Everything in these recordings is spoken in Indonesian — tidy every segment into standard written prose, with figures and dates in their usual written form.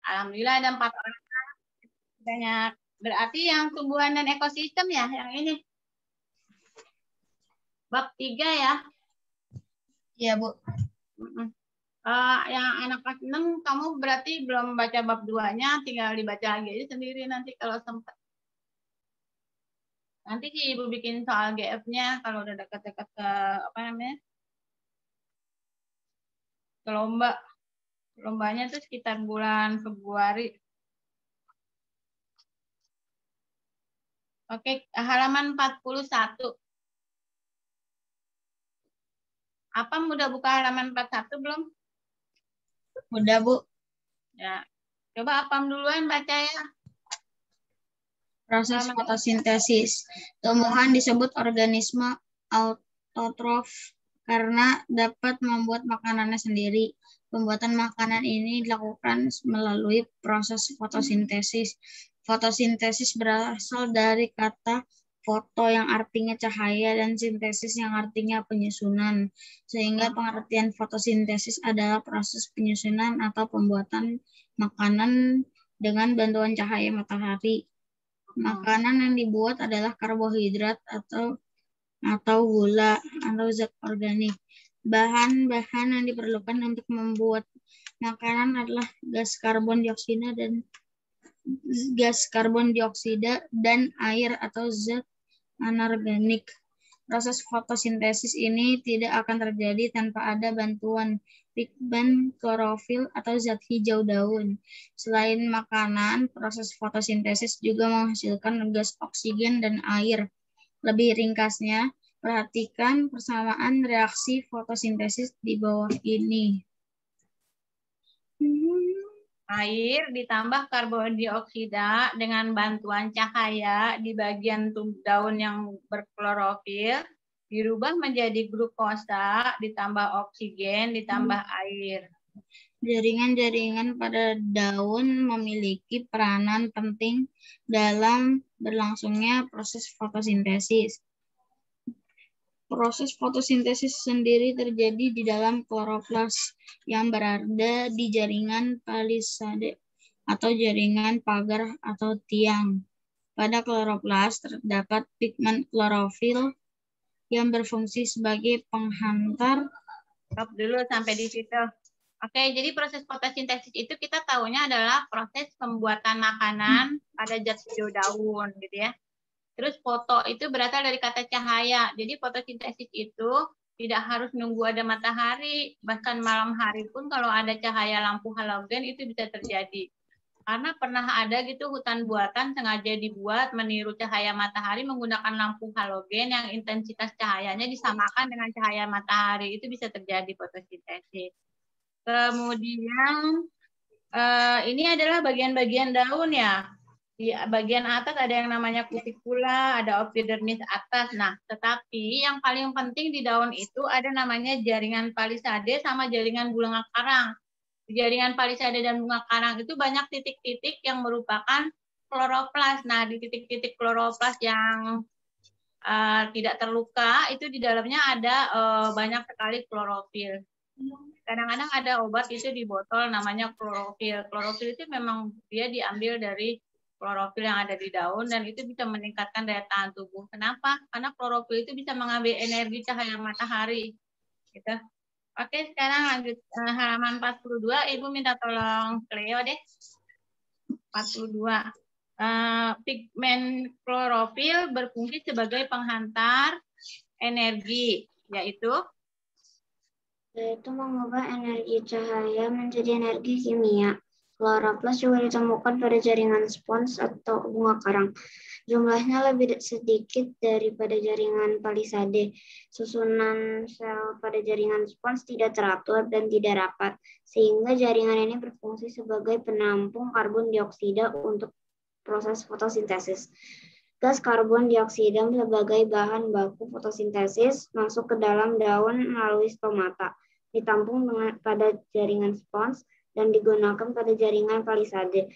Alhamdulillah ada 4 orang. Banyak. Berarti yang tumbuhan dan ekosistem ya, yang ini. Bab 3 ya. Iya, Bu. Yang anak kelas 6 kamu berarti belum baca bab 2-nya, tinggal dibaca lagi aja sendiri nanti kalau sempat. Nanti sih Ibu bikin soal GF-nya kalau udah dekat-dekat ke apa namanya? Ke lomba. Lombanya tuh sekitar bulan Februari. Oke, halaman 41. Apam udah buka halaman 41 belum? Udah, Bu. Ya. Coba Apam duluan baca ya. Proses fotosintesis. Tumbuhan disebut organisme autotrof karena dapat membuat makanannya sendiri. Pembuatan makanan ini dilakukan melalui proses fotosintesis. Fotosintesis berasal dari kata foto yang artinya cahaya dan sintesis yang artinya penyusunan. Sehingga pengertian fotosintesis adalah proses penyusunan atau pembuatan makanan dengan bantuan cahaya matahari. Makanan yang dibuat adalah karbohidrat atau gula atau zat organik. Bahan-bahan yang diperlukan untuk membuat makanan adalah gas karbon dioksida dan air atau zat anorganik. Proses fotosintesis ini tidak akan terjadi tanpa ada bantuan pigmen klorofil atau zat hijau daun. Selain makanan, proses fotosintesis juga menghasilkan gas oksigen dan air. Lebih ringkasnya, perhatikan persamaan reaksi fotosintesis di bawah ini. Air ditambah karbon dioksida dengan bantuan cahaya di bagian daun yang berklorofil dirubah menjadi glukosa ditambah oksigen ditambah air. Jaringan-jaringan pada daun memiliki peranan penting dalam berlangsungnya proses fotosintesis. Proses fotosintesis sendiri terjadi di dalam kloroplas yang berada di jaringan palisade atau jaringan pagar atau tiang. Pada kloroplas terdapat pigmen klorofil yang berfungsi sebagai penghantar. Stop dulu sampai di situ. Oke, jadi proses fotosintesis itu kita tahunya adalah proses pembuatan makanan pada zat hijau daun, gitu ya. Terus foto itu berasal dari kata cahaya. Jadi fotosintesis itu tidak harus nunggu ada matahari. Bahkan malam hari pun kalau ada cahaya lampu halogen itu bisa terjadi. Karena pernah ada gitu hutan buatan sengaja dibuat meniru cahaya matahari menggunakan lampu halogen yang intensitas cahayanya disamakan dengan cahaya matahari. Itu bisa terjadi fotosintesis. Kemudian ini adalah bagian-bagian daun ya. Di bagian atas ada yang namanya kutikula, ada epidermis atas. Nah, tetapi yang paling penting di daun itu ada namanya jaringan palisade sama jaringan bunga karang. Di jaringan palisade dan bunga karang itu banyak titik-titik yang merupakan kloroplas. Nah, di titik-titik kloroplas yang tidak terluka itu di dalamnya ada banyak sekali klorofil. Kadang-kadang ada obat itu di botol namanya klorofil. Klorofil itu memang dia diambil dari klorofil yang ada di daun dan itu bisa meningkatkan daya tahan tubuh. Kenapa? Karena klorofil itu bisa mengambil energi cahaya matahari. Gitu. Oke, sekarang lanjut halaman 42. Ibu minta tolong Cleo deh. 42. Pigmen klorofil berfungsi sebagai penghantar energi, yaitu mengubah energi cahaya menjadi energi kimia. Kloroplas juga ditemukan pada jaringan spons atau bunga karang. Jumlahnya lebih sedikit daripada jaringan palisade. Susunan sel pada jaringan spons tidak teratur dan tidak rapat, sehingga jaringan ini berfungsi sebagai penampung karbon dioksida untuk proses fotosintesis. Gas karbon dioksida sebagai bahan baku fotosintesis masuk ke dalam daun melalui stomata, ditampung pada jaringan spons, dan digunakan pada jaringan palisade.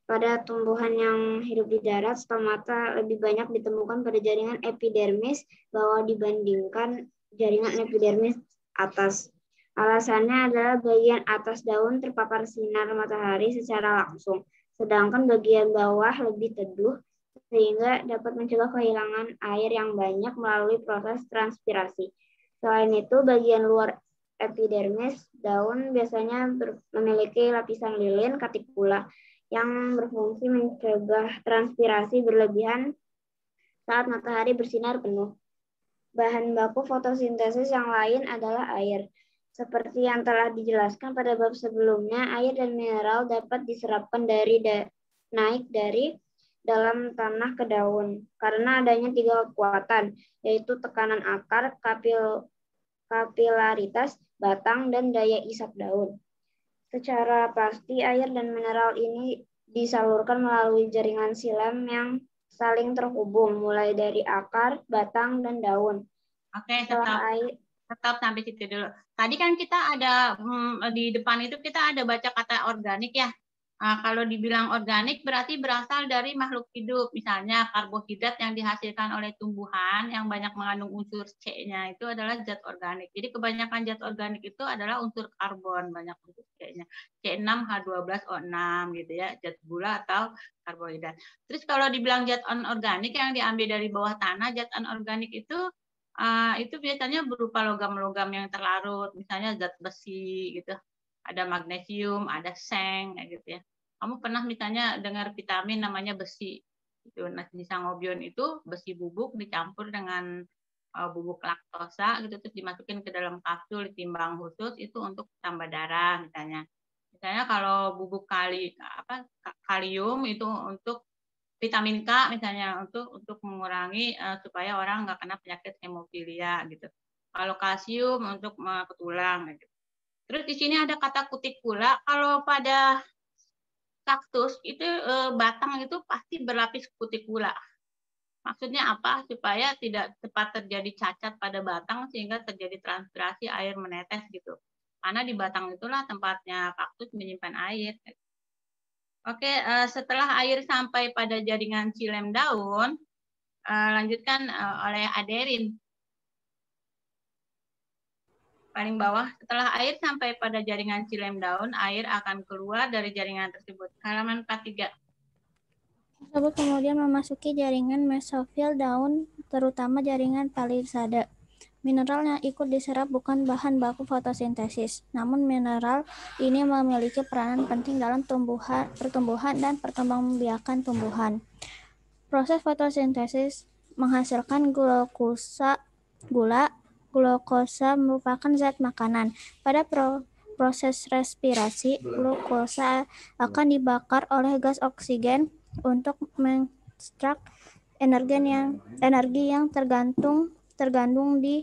Pada tumbuhan yang hidup di darat, stomata lebih banyak ditemukan pada jaringan epidermis bawah dibandingkan jaringan epidermis atas. Alasannya adalah bagian atas daun terpapar sinar matahari secara langsung, sedangkan bagian bawah lebih teduh sehingga dapat mencegah kehilangan air yang banyak melalui proses transpirasi. Selain itu, bagian luar epidermis daun biasanya memiliki lapisan lilin cuticula yang berfungsi mencegah transpirasi berlebihan saat matahari bersinar penuh. Bahan baku fotosintesis yang lain adalah air. Seperti yang telah dijelaskan pada bab sebelumnya, air dan mineral dapat diserapkan naik dari dalam tanah ke daun karena adanya 3 kekuatan, yaitu tekanan akar, kapilaritas batang, dan daya isap daun. Secara pasti, air dan mineral ini disalurkan melalui jaringan silem yang saling terhubung, mulai dari akar, batang, dan daun. Oke, tetap sampai situ dulu. Tadi kan kita ada di depan itu kita ada baca kata organik ya. Nah, kalau dibilang organik berarti berasal dari makhluk hidup. Misalnya karbohidrat yang dihasilkan oleh tumbuhan yang banyak mengandung unsur C-nya itu adalah zat organik. Jadi kebanyakan zat organik itu adalah unsur karbon, banyak unsur C-nya. C6H12O6 gitu ya, zat gula atau karbohidrat. Terus kalau dibilang zat anorganik yang diambil dari bawah tanah, zat anorganik itu biasanya berupa logam-logam yang terlarut, misalnya zat besi gitu. Ada magnesium, ada seng, gitu ya. Kamu pernah misalnya dengar vitamin namanya besi. Itu, nah, di sangobion itu besi bubuk dicampur dengan bubuk laktosa, gitu, terus dimasukin ke dalam kapsul, ditimbang khusus itu untuk tambah darah, misalnya. Misalnya kalau bubuk kalium itu untuk vitamin K misalnya untuk mengurangi supaya orang nggak kena penyakit hemofilia gitu. Kalau kalsium untuk ke tulang gitu. Terus di sini ada kata kutikula. Kalau pada kaktus itu batang itu pasti berlapis kutikula. Maksudnya apa? Supaya tidak cepat terjadi cacat pada batang sehingga terjadi transpirasi air menetes gitu. Karena di batang itulah tempatnya kaktus menyimpan air. Oke, setelah air sampai pada jaringan xilem daun, lanjutkan oleh aderin. Paling bawah, setelah air sampai pada jaringan xilem daun, air akan keluar dari jaringan tersebut. Halaman 43. Tersebut kemudian memasuki jaringan mesofil daun, terutama jaringan palisade. Mineral yang ikut diserap bukan bahan baku fotosintesis, namun mineral ini memiliki peranan penting dalam pertumbuhan dan perkembangbiakan tumbuhan. Proses fotosintesis menghasilkan gula. Glukosa merupakan zat makanan. Pada proses respirasi, glukosa akan dibakar oleh gas oksigen untuk mengekstrak energi yang tergandung di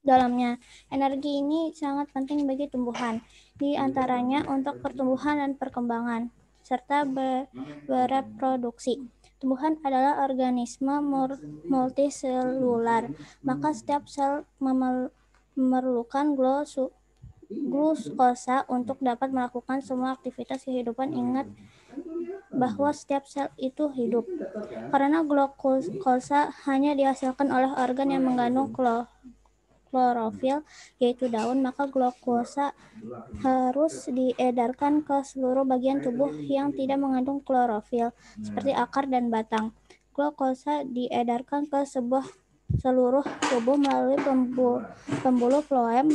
dalamnya. Energi ini sangat penting bagi tumbuhan, di antaranya untuk pertumbuhan dan perkembangan, serta bereproduksi. Tumbuhan adalah organisme multiselular, maka setiap sel memerlukan glukosa untuk dapat melakukan semua aktivitas kehidupan. Ingat bahwa setiap sel itu hidup. Karena glukosa hanya dihasilkan oleh organ yang mengandung klorofil, yaitu daun, maka glukosa harus diedarkan ke seluruh bagian tubuh yang tidak mengandung klorofil, seperti akar dan batang. Glukosa diedarkan ke seluruh tubuh melalui pembuluh floem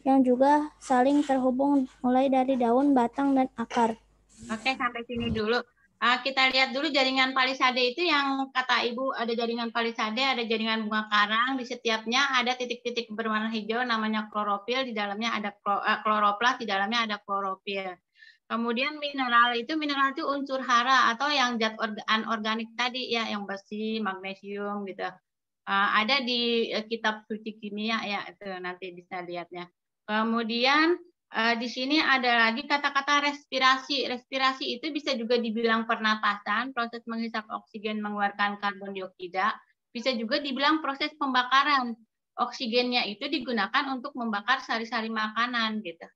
yang juga saling terhubung mulai dari daun, batang, dan akar. Oke, sampai sini dulu. Kita lihat dulu jaringan palisade itu yang kata Ibu ada jaringan palisade, ada jaringan bunga karang, di setiapnya ada titik-titik berwarna hijau namanya klorofil, di dalamnya ada kloroplas, di dalamnya ada klorofil. Kemudian mineral itu unsur hara atau yang zat anorganik tadi ya, yang besi, magnesium gitu. Ada di kitab suci kimia ya, itu nanti bisa lihatnya. Kemudian di sini ada lagi kata-kata respirasi. Respirasi itu bisa juga dibilang pernapasan, proses menghisap oksigen mengeluarkan karbon dioksida. Bisa juga dibilang proses pembakaran. Oksigennya itu digunakan untuk membakar sari-sari makanan gitu.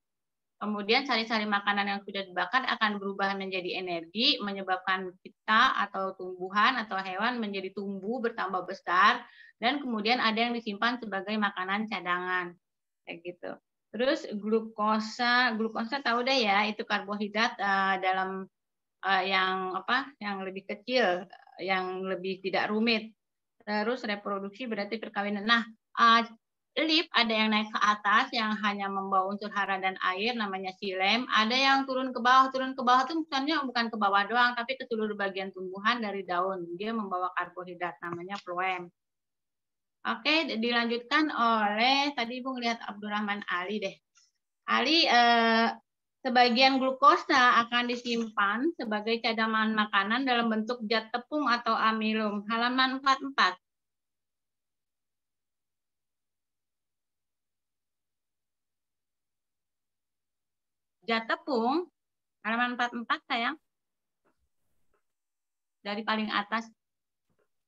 Kemudian sari-sari makanan yang sudah dibakar akan berubah menjadi energi, menyebabkan kita atau tumbuhan atau hewan menjadi tumbuh bertambah besar, dan kemudian ada yang disimpan sebagai makanan cadangan. kayak gitu. Terus glukosa tahu deh ya, itu karbohidrat dalam yang lebih kecil, yang lebih tidak rumit. Terus reproduksi berarti perkawinan. Nah, lip ada yang naik ke atas yang hanya membawa unsur hara dan air, namanya xilem. Ada yang turun ke bawah itu misalnya bukan ke bawah doang, tapi ke seluruh bagian tumbuhan dari daun. Dia membawa karbohidrat, namanya phloem. Oke, dilanjutkan oleh tadi Ibu ngelihat Abdurrahman Ali deh. Ali, sebagian glukosa akan disimpan sebagai cadangan makanan dalam bentuk zat tepung atau amilum. Halaman 44. Zat tepung, halaman 44 sayang. Dari paling atas.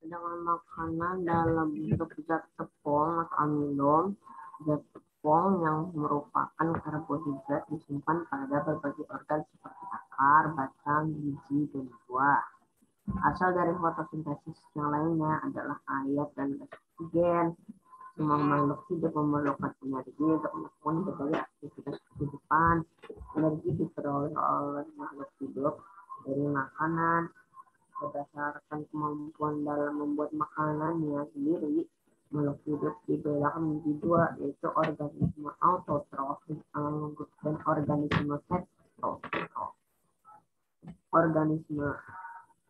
Cadangan makanan dalam bentuk zat tepung atau amilum. Zat tepung yang merupakan karbohidrat disimpan pada berbagai organ seperti akar, batang, biji, dan buah. Asal dari fotosintesis yang lainnya adalah air dan oksigen. Semua makhluk hidup memerlukan energi untuk melakukan berbagai aktivitas kehidupan. Energi diperoleh oleh makhluk hidup dari makanan. Berdasarkan kemampuan dalam membuat makanannya sendiri, makhluk hidup dibedakan menjadi dua, yaitu organisme autotrof dan organisme heterotrof. Organisme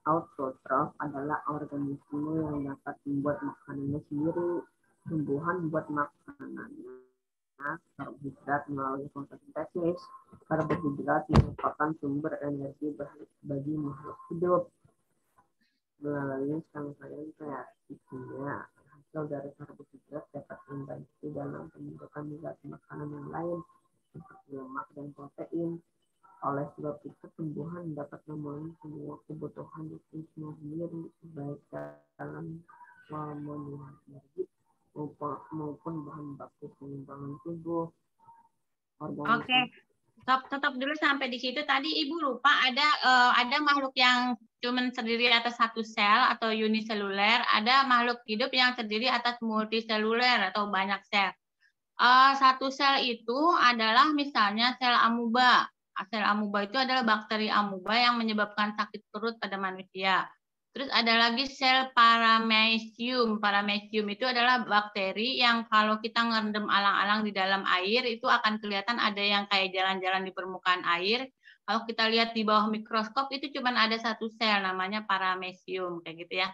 autotrof adalah organisme yang dapat membuat makanannya sendiri. Tumbuhan membuat makanannya karbohidrat melalui fotosintesis. Karbohidrat merupakan sumber energi bagi makhluk hidup. Melalui rangkaian reaksi kimia, hasil dari karbohidrat dapat membantu dalam pembentukan zat makanan yang lain seperti lemak dan protein. Oleh sebab itu, tumbuhan dapat memenuhi semua kebutuhan nutrisinya sendiri, baik dalam pemenuhan energi maupun bahan baku pengembangan tubuh. Oke, tetap dulu sampai di situ. Tadi Ibu lupa ada makhluk yang cuma terdiri atas satu sel atau uniseluler, ada makhluk hidup yang terdiri atas multiseluler atau banyak sel. Satu sel itu adalah misalnya sel amuba. Sel amuba itu adalah bakteri amuba yang menyebabkan sakit perut pada manusia. Terus ada lagi sel paramecium. Paramecium itu adalah bakteri yang kalau kita ngerendam alang-alang di dalam air, itu akan kelihatan ada yang kayak jalan-jalan di permukaan air. Kalau kita lihat di bawah mikroskop, itu cuma ada satu sel, namanya paramecium, kayak gitu ya.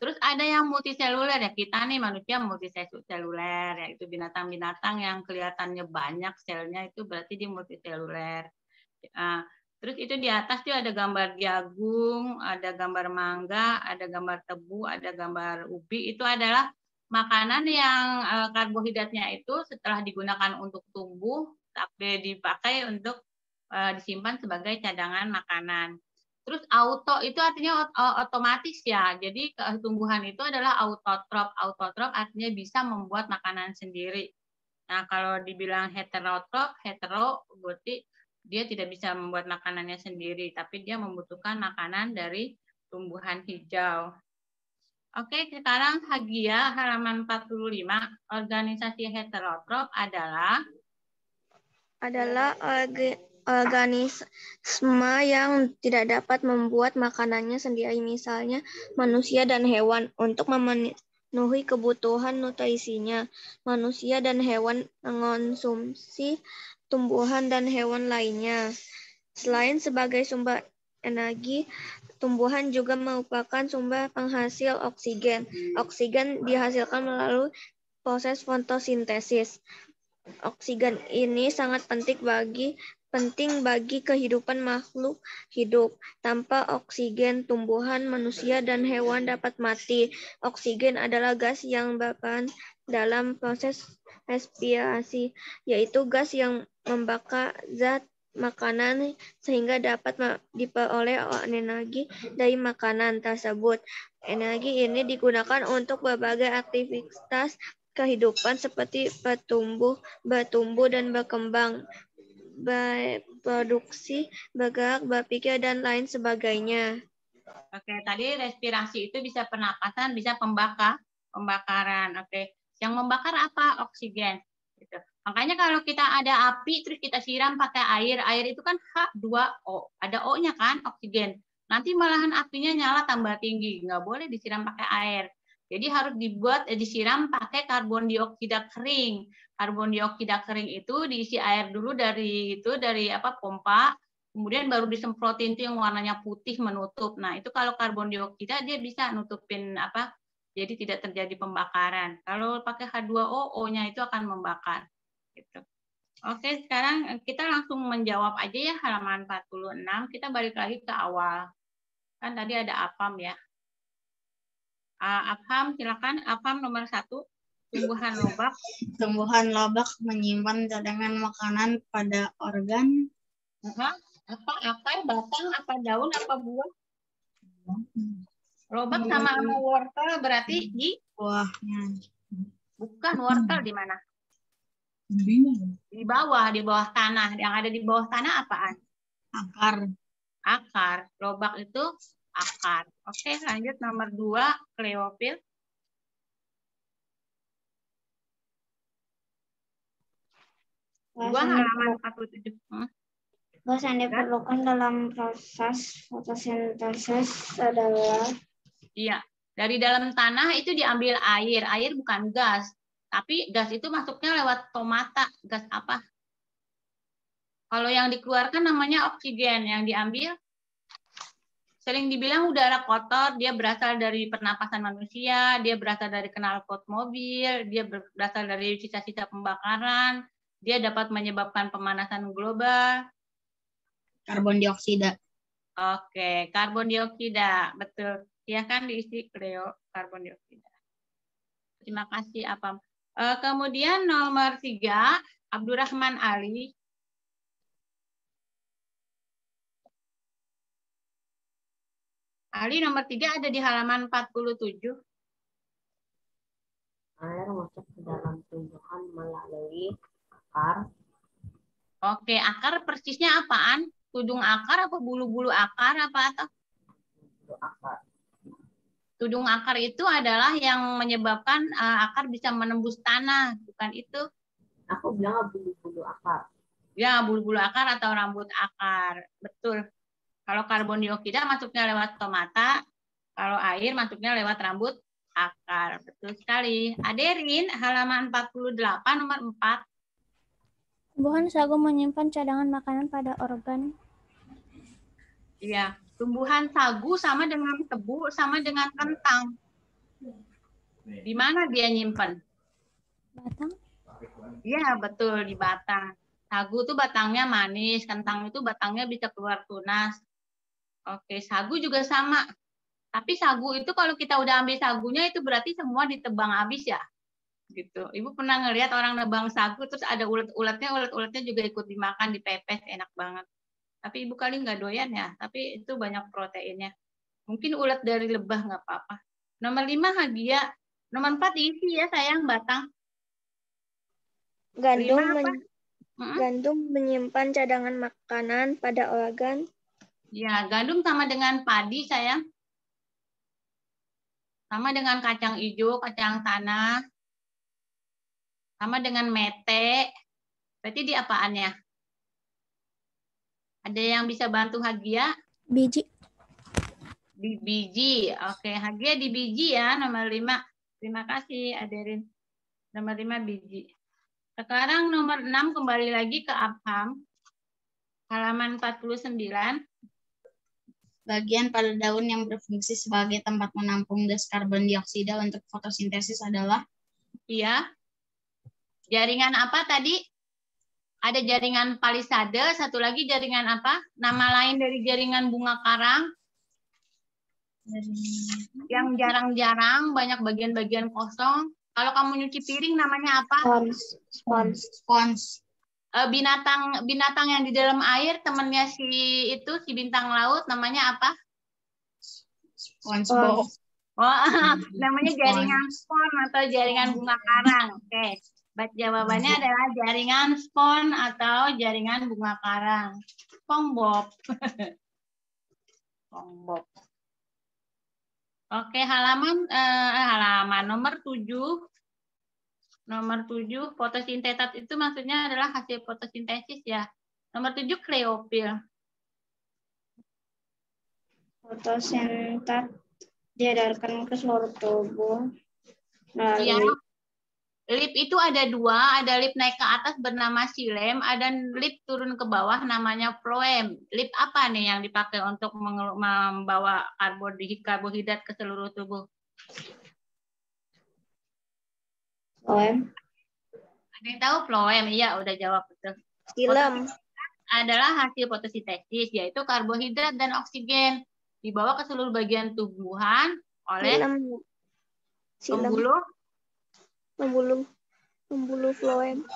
Terus ada yang multiseluler, ya kita nih manusia multiseluler, yaitu binatang-binatang yang kelihatannya banyak selnya, itu berarti dia multiseluler. Terus itu di atas tuh ada gambar jagung, ada gambar mangga, ada gambar tebu, ada gambar ubi. Itu adalah makanan yang karbohidratnya itu setelah digunakan untuk tumbuh, tapi dipakai untuk disimpan sebagai cadangan makanan. Terus auto itu artinya otomatis ya. Jadi tumbuhan itu adalah autotrof. Autotrof artinya bisa membuat makanan sendiri. Nah, kalau dibilang heterotrof, hetero berarti dia tidak bisa membuat makanannya sendiri, tapi dia membutuhkan makanan dari tumbuhan hijau. Oke, sekarang Hagia halaman 45. Organisasi heterotrof adalah organisme yang tidak dapat membuat makanannya sendiri, misalnya manusia dan hewan. Untuk memenuhi kebutuhan nutrisinya, manusia dan hewan mengonsumsi tumbuhan dan hewan lainnya. Selain sebagai sumber energi, tumbuhan juga merupakan sumber penghasil oksigen. Oksigen dihasilkan melalui proses fotosintesis. Oksigen ini sangat penting bagi kehidupan makhluk hidup. Tanpa oksigen, tumbuhan, manusia, dan hewan dapat mati. Oksigen adalah gas yang berperan dalam proses respirasi, yaitu gas yang membakar zat makanan sehingga dapat diperoleh energi dari makanan tersebut. Energi ini digunakan untuk berbagai aktivitas kehidupan seperti bertumbuh dan berkembang, berproduksi, bergerak, berpikir, dan lain sebagainya. Oke, tadi respirasi itu bisa pernapasan, bisa pembakaran. Oke, yang membakar apa? Oksigen. Gitu. Makanya kalau kita ada api terus kita siram pakai air itu kan H2O, ada O-nya kan, oksigen. Nanti malahan apinya nyala tambah tinggi, nggak boleh disiram pakai air. Jadi harus disiram pakai karbon dioksida kering. Karbon dioksida kering itu diisi air dulu dari pompa, kemudian baru disemprotin itu yang warnanya putih menutup. Nah itu kalau karbon dioksida dia bisa nutupin jadi tidak terjadi pembakaran. Kalau pakai H2O, O-nya itu akan membakar. Gitu. Oke, sekarang kita langsung menjawab aja ya halaman 46. Kita balik lagi ke awal. Kan tadi ada APAM ya. APAM, silakan. APAM nomor 1, tumbuhan lobak. Tumbuhan lobak menyimpan cadangan makanan pada organ. Apa akar, batang, apa daun, apa buah? Lobak sama wortel berarti di buahnya. Bukan, wortel di mana? Di bawah tanah. Yang ada di bawah tanah apaan? Akar. Akar. Lobak itu akar. Oke, lanjut nomor 2, kleofil. Halaman 47. Gas yang diperlukan dalam proses fotosintesis adalah dari dalam tanah itu diambil air. Air bukan gas. Tapi gas itu masuknya lewat stomata. Gas apa? Kalau yang dikeluarkan namanya oksigen. Yang diambil sering dibilang udara kotor, dia berasal dari pernapasan manusia, dia berasal dari knalpot mobil, dia berasal dari sisa-sisa pembakaran, dia dapat menyebabkan pemanasan global. Karbon dioksida. Oke, karbon dioksida. Betul. Ya kan diisi karbon dioksida. Terima kasih, Apam. Kemudian nomor 3, Abdurrahman Ali. Ali nomor 3 ada di halaman 47. Air masuk ke dalam tumbuhan melalui akar. Oke, akar persisnya apaan? Tudung akar apa bulu-bulu akar apa atau? Akar. Tudung akar itu adalah yang menyebabkan akar bisa menembus tanah, bukan itu? Aku bilang bulu-bulu akar. Ya, bulu-bulu akar atau rambut akar. Betul. Kalau karbon dioksida masuknya lewat stomata, kalau air masuknya lewat rambut akar. Betul sekali. Aderin, halaman 48 nomor 4. Tumbuhan sagu menyimpan cadangan makanan pada organ. Iya, tumbuhan sagu sama dengan tebu, sama dengan kentang. Di mana dia nyimpan? Batang? Iya, betul, di batang. Sagu itu batangnya manis, kentang itu batangnya bisa keluar tunas. Oke, sagu juga sama. Tapi sagu itu kalau kita udah ambil sagunya itu berarti semua ditebang habis ya. Gitu. Ibu pernah ngelihat orang nebang sagu terus ada ulet-uletnya juga ikut dimakan, dipepes, enak banget. Tapi ibu kali nggak doyan ya, tapi itu banyak proteinnya. Mungkin ulet dari lebah nggak apa-apa. Nomor 5 Hagia. Nomor 4 isi ya sayang, batang. Gandum menyimpan cadangan makanan pada organ. Ya, gandum sama dengan padi sayang. Sama dengan kacang hijau, kacang tanah. Sama dengan mete. Berarti di apaannya? Ada yang bisa bantu Hagia? Biji. Di biji. Oke, Hagia di biji ya, nomor 5. Terima kasih, Aderin. Nomor 5 biji. Sekarang nomor 6 kembali lagi ke Abham. Halaman 49. Bagian pada daun yang berfungsi sebagai tempat menampung gas karbon dioksida untuk fotosintesis adalah? Iya. Jaringan apa tadi? Ada jaringan palisade, satu lagi jaringan apa? Nama lain dari jaringan bunga karang? Yang jarang-jarang, banyak bagian-bagian kosong. Kalau kamu nyuci piring namanya apa? Spons. Binatang yang di dalam air temannya si bintang laut namanya apa? SpongeBob. Oh, namanya jaringan spon atau jaringan bunga karang. Oke. Jawabannya adalah jaringan spon atau jaringan bunga karang. SpongeBob. SpongeBob. Oke, halaman nomor 7. Nomor 7, fotosintetat itu maksudnya adalah hasil fotosintesis ya. Nomor 7, kleofil. Fotosintat diedarkan ke seluruh tubuh Ya, melalui lip itu ada dua, ada lip naik ke atas bernama xilem, ada lip turun ke bawah namanya floem. Lip apa nih yang dipakai untuk membawa karbohidrat ke seluruh tubuh? floem. Ada yang tahu floem? Iya, udah jawab betul. Xilem. Adalah hasil fotosintesis, yaitu karbohidrat dan oksigen dibawa ke seluruh bagian tubuhan oleh Pembuluh floem.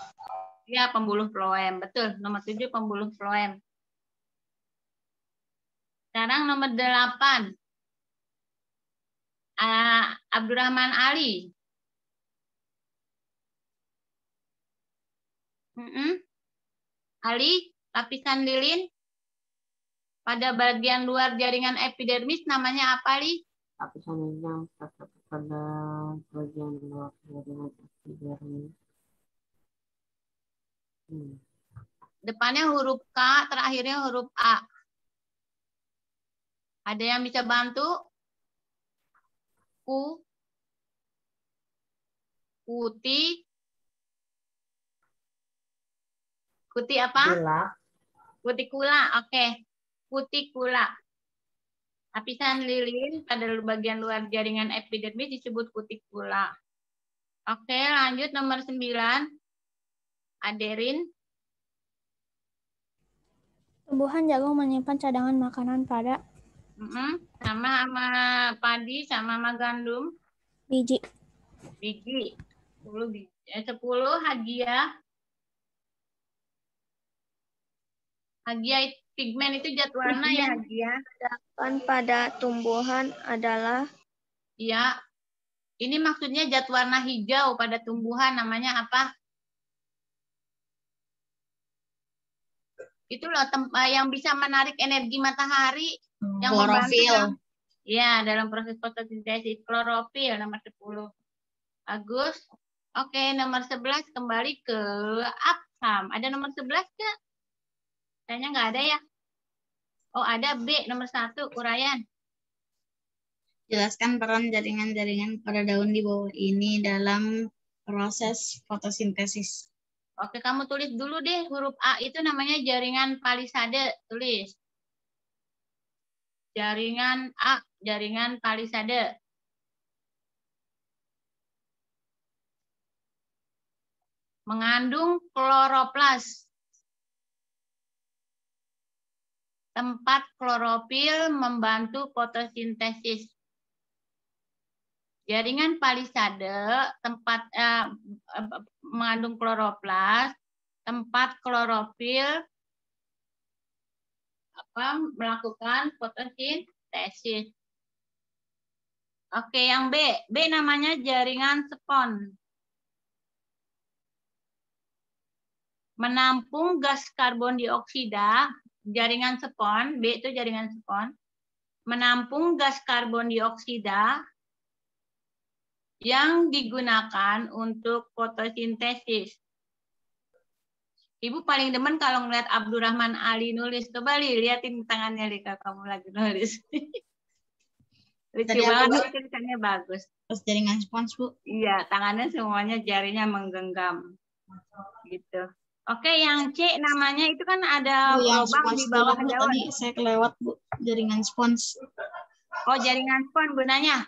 Ya, pembuluh floem. Betul, nomor 7 pembuluh floem. Sekarang nomor 8. Abdurrahman Ali. Ali, lapisan lilin pada bagian luar jaringan epidermis namanya apa, Ali? Lapisan lilin yang terdapat pada bagian luar jaringan epidermis. Depannya huruf K, terakhirnya huruf A. Ada yang bisa bantu? Kuti apa? Kutikula, oke. Kutikula. Lapisan lilin pada bagian luar jaringan epidermis disebut kutikula. Oke, lanjut nomor 9. Aderin. Tumbuhan jagung menyimpan cadangan makanan pada sama padi sama gandum. Biji. 10 biji. 10 Hagia. Hagia pigmen itu zat warna ya, Hagia. Pada tumbuhan adalah ya. Ini maksudnya zat warna hijau pada tumbuhan namanya apa? Itu loh yang bisa menarik energi matahari yang klorofil. Ya, dalam proses fotosintesis. Klorofil nomor 10. Bagus. Oke, nomor 11 kembali ke Absam. Ada nomor 11 nggak? Kayaknya nggak ada ya. Oh, ada B nomor 1, uraian. Jelaskan peran jaringan-jaringan pada daun di bawah ini dalam proses fotosintesis. Oke, kamu tulis dulu deh huruf A itu namanya jaringan palisade. Tulis. Jaringan A, jaringan palisade. Mengandung kloroplas. Tempat klorofil membantu fotosintesis. Jaringan palisade tempat mengandung kloroplas, tempat klorofil melakukan fotosintesis. Oke, yang B. B namanya jaringan spons. Menampung gas karbon dioksida, jaringan spons, B itu jaringan spons. Menampung gas karbon dioksida yang digunakan untuk fotosintesis. Ibu paling demen kalau ngeliat Abdurrahman Ali nulis. Coba liatin tangannya, Lika, kamu lagi nulis. Lucu banget, tulisannya bagus. Terus jaringan spons, Bu? Iya, tangannya semuanya jarinya menggenggam. Gitu. Oke, yang C namanya itu kan ada lubang di bawah daun. Tadi saya kelewat, Bu. Jaringan spons. Oh, jaringan spons gunanya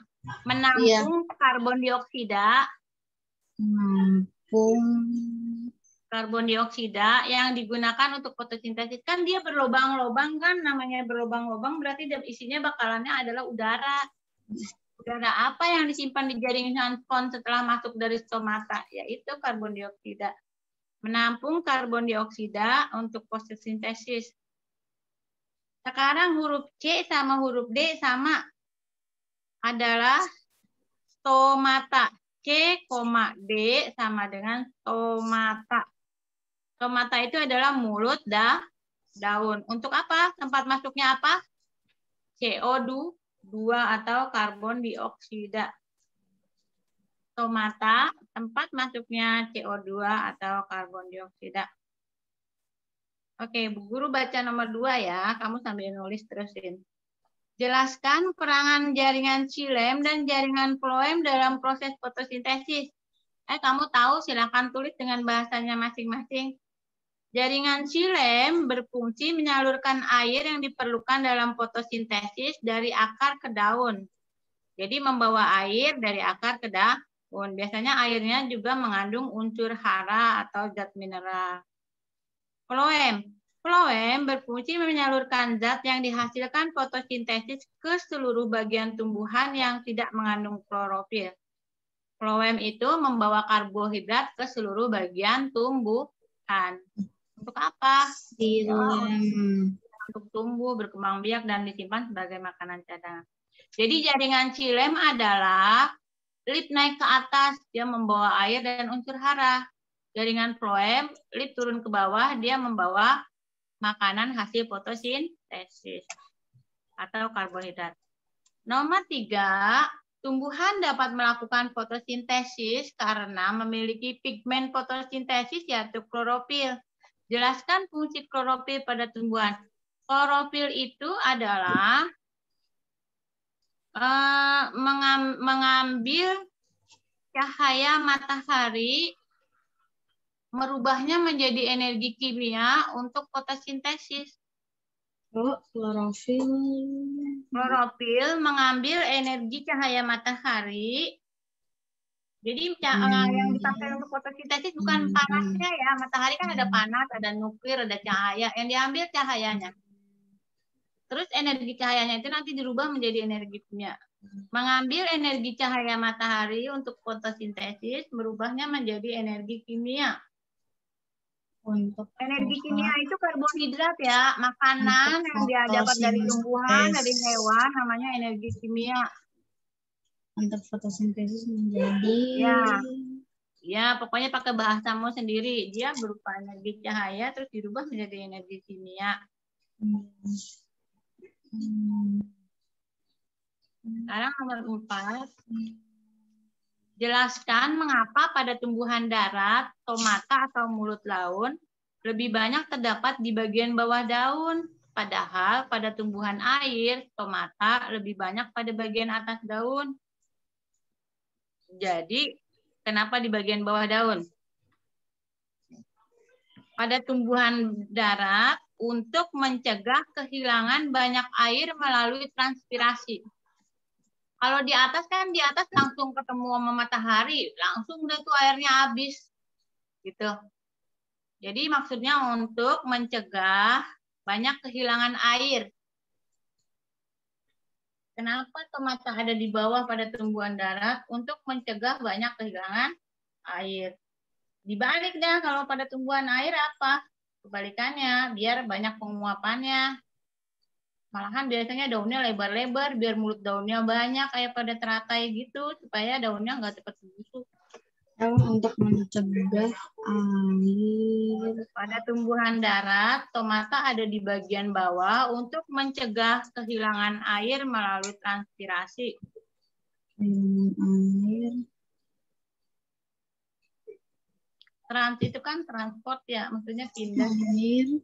menampung karbon dioksida. Karbon dioksida yang digunakan untuk fotosintesis. Kan dia berlubang-lubang kan, namanya berlubang-lubang berarti isinya bakalannya adalah udara. Udara apa yang disimpan di jaringan spons setelah masuk dari stomata? Yaitu karbon dioksida. Menampung karbon dioksida untuk fotosintesis. Sekarang huruf C sama huruf D sama. Adalah stomata. C, D sama dengan stomata. Stomata itu adalah mulut daun. Untuk apa? Tempat masuknya apa? CO2 atau karbon dioksida. stomata, tempat masuknya CO2 atau karbon dioksida. Oke, Bu Guru baca nomor 2 ya, kamu sambil nulis terusin. Jelaskan perangan jaringan xilem dan jaringan floem dalam proses fotosintesis. Kamu tahu, silakan tulis dengan bahasanya masing-masing. Jaringan xilem berfungsi menyalurkan air yang diperlukan dalam fotosintesis dari akar ke daun. Jadi membawa air dari akar ke daun. Biasanya airnya juga mengandung unsur hara atau zat mineral. Floem berfungsi menyalurkan zat yang dihasilkan fotosintesis ke seluruh bagian tumbuhan yang tidak mengandung klorofil. Floem itu membawa karbohidrat ke seluruh bagian tumbuhan. Untuk apa? Untuk tumbuh, berkembang biak, dan disimpan sebagai makanan cadangan. Jadi jaringan xilem adalah lip naik ke atas, dia membawa air dan unsur hara. Jaringan floem, lip turun ke bawah, dia membawa makanan hasil fotosintesis atau karbohidrat. Nomor 3, tumbuhan dapat melakukan fotosintesis karena memiliki pigmen fotosintesis yaitu klorofil. Jelaskan fungsi klorofil pada tumbuhan. Klorofil itu adalah mengambil cahaya matahari, merubahnya menjadi energi kimia untuk fotosintesis. Klorofil mengambil energi cahaya matahari. Jadi yang dipakai untuk fotosintesis bukan panasnya ya. Matahari kan ada panas, ada nuklir, ada cahaya. Yang diambil cahayanya. Terus energi cahayanya itu nanti dirubah menjadi energi kimia. Mengambil energi cahaya matahari untuk fotosintesis, merubahnya menjadi energi kimia. Untuk energi kimia itu karbohidrat ya, makanan yang dia dapat dari tumbuhan, dari hewan, namanya energi kimia. Untuk fotosintesis menjadi ya pokoknya pakai bahasamu sendiri. Dia berupa energi cahaya terus dirubah menjadi energi kimia. Sekarang nomor 4. Jelaskan mengapa pada tumbuhan darat, stomata atau mulut daun lebih banyak terdapat di bagian bawah daun. Padahal pada tumbuhan air, stomata lebih banyak pada bagian atas daun. Jadi, kenapa di bagian bawah daun? Pada tumbuhan darat, untuk mencegah kehilangan banyak air melalui transpirasi. Kalau di atas kan, di atas langsung ketemu sama matahari, langsung udah tuh airnya habis. Gitu. Jadi maksudnya untuk mencegah banyak kehilangan air. Kenapa stomata ada di bawah pada tumbuhan darat? Untuk mencegah banyak kehilangan air. Dibalik dah, kalau pada tumbuhan air apa? Kebalikannya, biar banyak penguapannya. Malahan biasanya daunnya lebar-lebar, biar mulut daunnya banyak, kayak pada teratai gitu, supaya daunnya nggak cepat busuk. Untuk mencegah air. Pada tumbuhan darat, stomata ada di bagian bawah untuk mencegah kehilangan air melalui transpirasi. Air. Trans itu kan transport ya, maksudnya pindah. Air.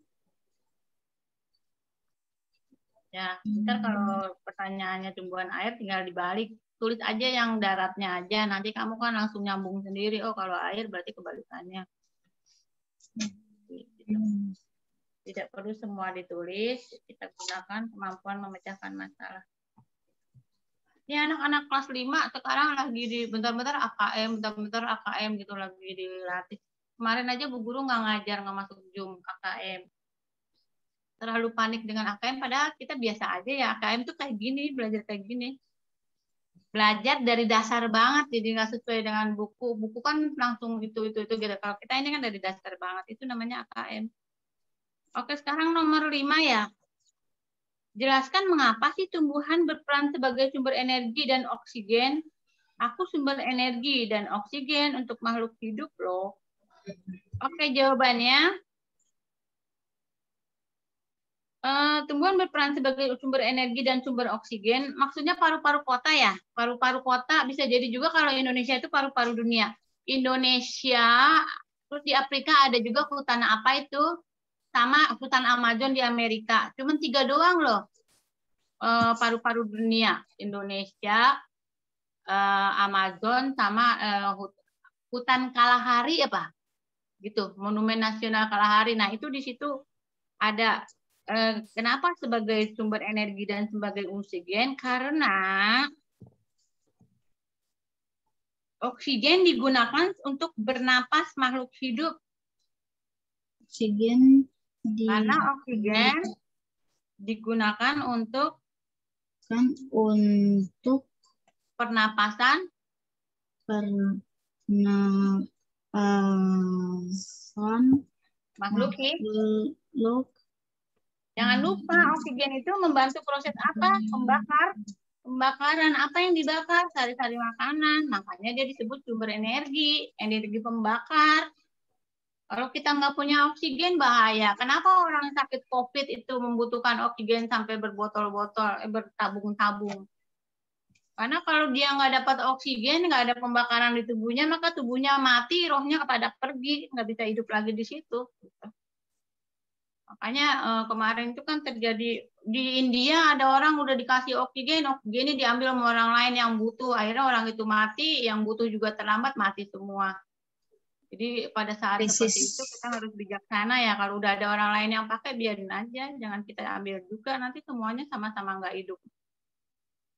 Ya, ntar kalau pertanyaannya tumbuhan air tinggal dibalik. Tulis aja yang daratnya aja, nanti kamu kan langsung nyambung sendiri. Oh, kalau air berarti kebalikannya. Tidak perlu semua ditulis, kita gunakan kemampuan memecahkan masalah. Ini anak-anak kelas 5 sekarang lagi di bentar-bentar AKM gitu lagi dilatih. Kemarin aja Bu Guru nggak ngajar, nggak masuk Zoom AKM. Terlalu panik dengan AKM, padahal kita biasa aja ya. AKM tuh kayak gini, belajar kayak gini. Belajar dari dasar banget, jadi nggak sesuai dengan buku. Buku kan langsung itu gitu. Kalau kita ini kan dari dasar banget, itu namanya AKM. Oke, sekarang nomor 5 ya. Jelaskan mengapa sih tumbuhan berperan sebagai sumber energi dan oksigen. Aku sumber energi dan oksigen untuk makhluk hidup loh. Oke, jawabannya. Tumbuhan berperan sebagai sumber energi dan sumber oksigen. Maksudnya paru-paru kota ya. Paru-paru kota bisa jadi juga kalau Indonesia itu paru-paru dunia. Indonesia, terus di Afrika ada juga hutan apa itu? Sama hutan Amazon di Amerika. Cuman 3 doang loh paru-paru dunia. Indonesia, Amazon, sama hutan Kalahari apa? Gitu, Monumen Nasional Kalahari. Nah, itu di situ ada. Kenapa sebagai sumber energi dan sebagai oksigen? Karena oksigen digunakan untuk bernapas makhluk hidup. Oksigen Karena oksigen digunakan untuk pernapasan makhluk hidup. Jangan lupa oksigen itu membantu proses apa? Pembakaran. Apa yang dibakar? Sari-sari makanan. Makanya dia disebut sumber energi pembakar. Kalau kita nggak punya oksigen bahaya. Kenapa orang sakit COVID itu membutuhkan oksigen sampai berbotol-botol, bertabung-tabung? Karena kalau dia nggak dapat oksigen, nggak ada pembakaran di tubuhnya, maka tubuhnya mati, rohnya pada pergi, nggak bisa hidup lagi di situ. Makanya kemarin itu kan terjadi di India, ada orang udah dikasih oksigennya diambil sama orang lain yang butuh. Akhirnya orang itu mati, yang butuh juga terlambat, mati semua. Jadi pada saat seperti itu kita harus bijaksana ya. Kalau udah ada orang lain yang pakai, biarin aja. Jangan kita ambil juga, nanti semuanya sama-sama nggak hidup.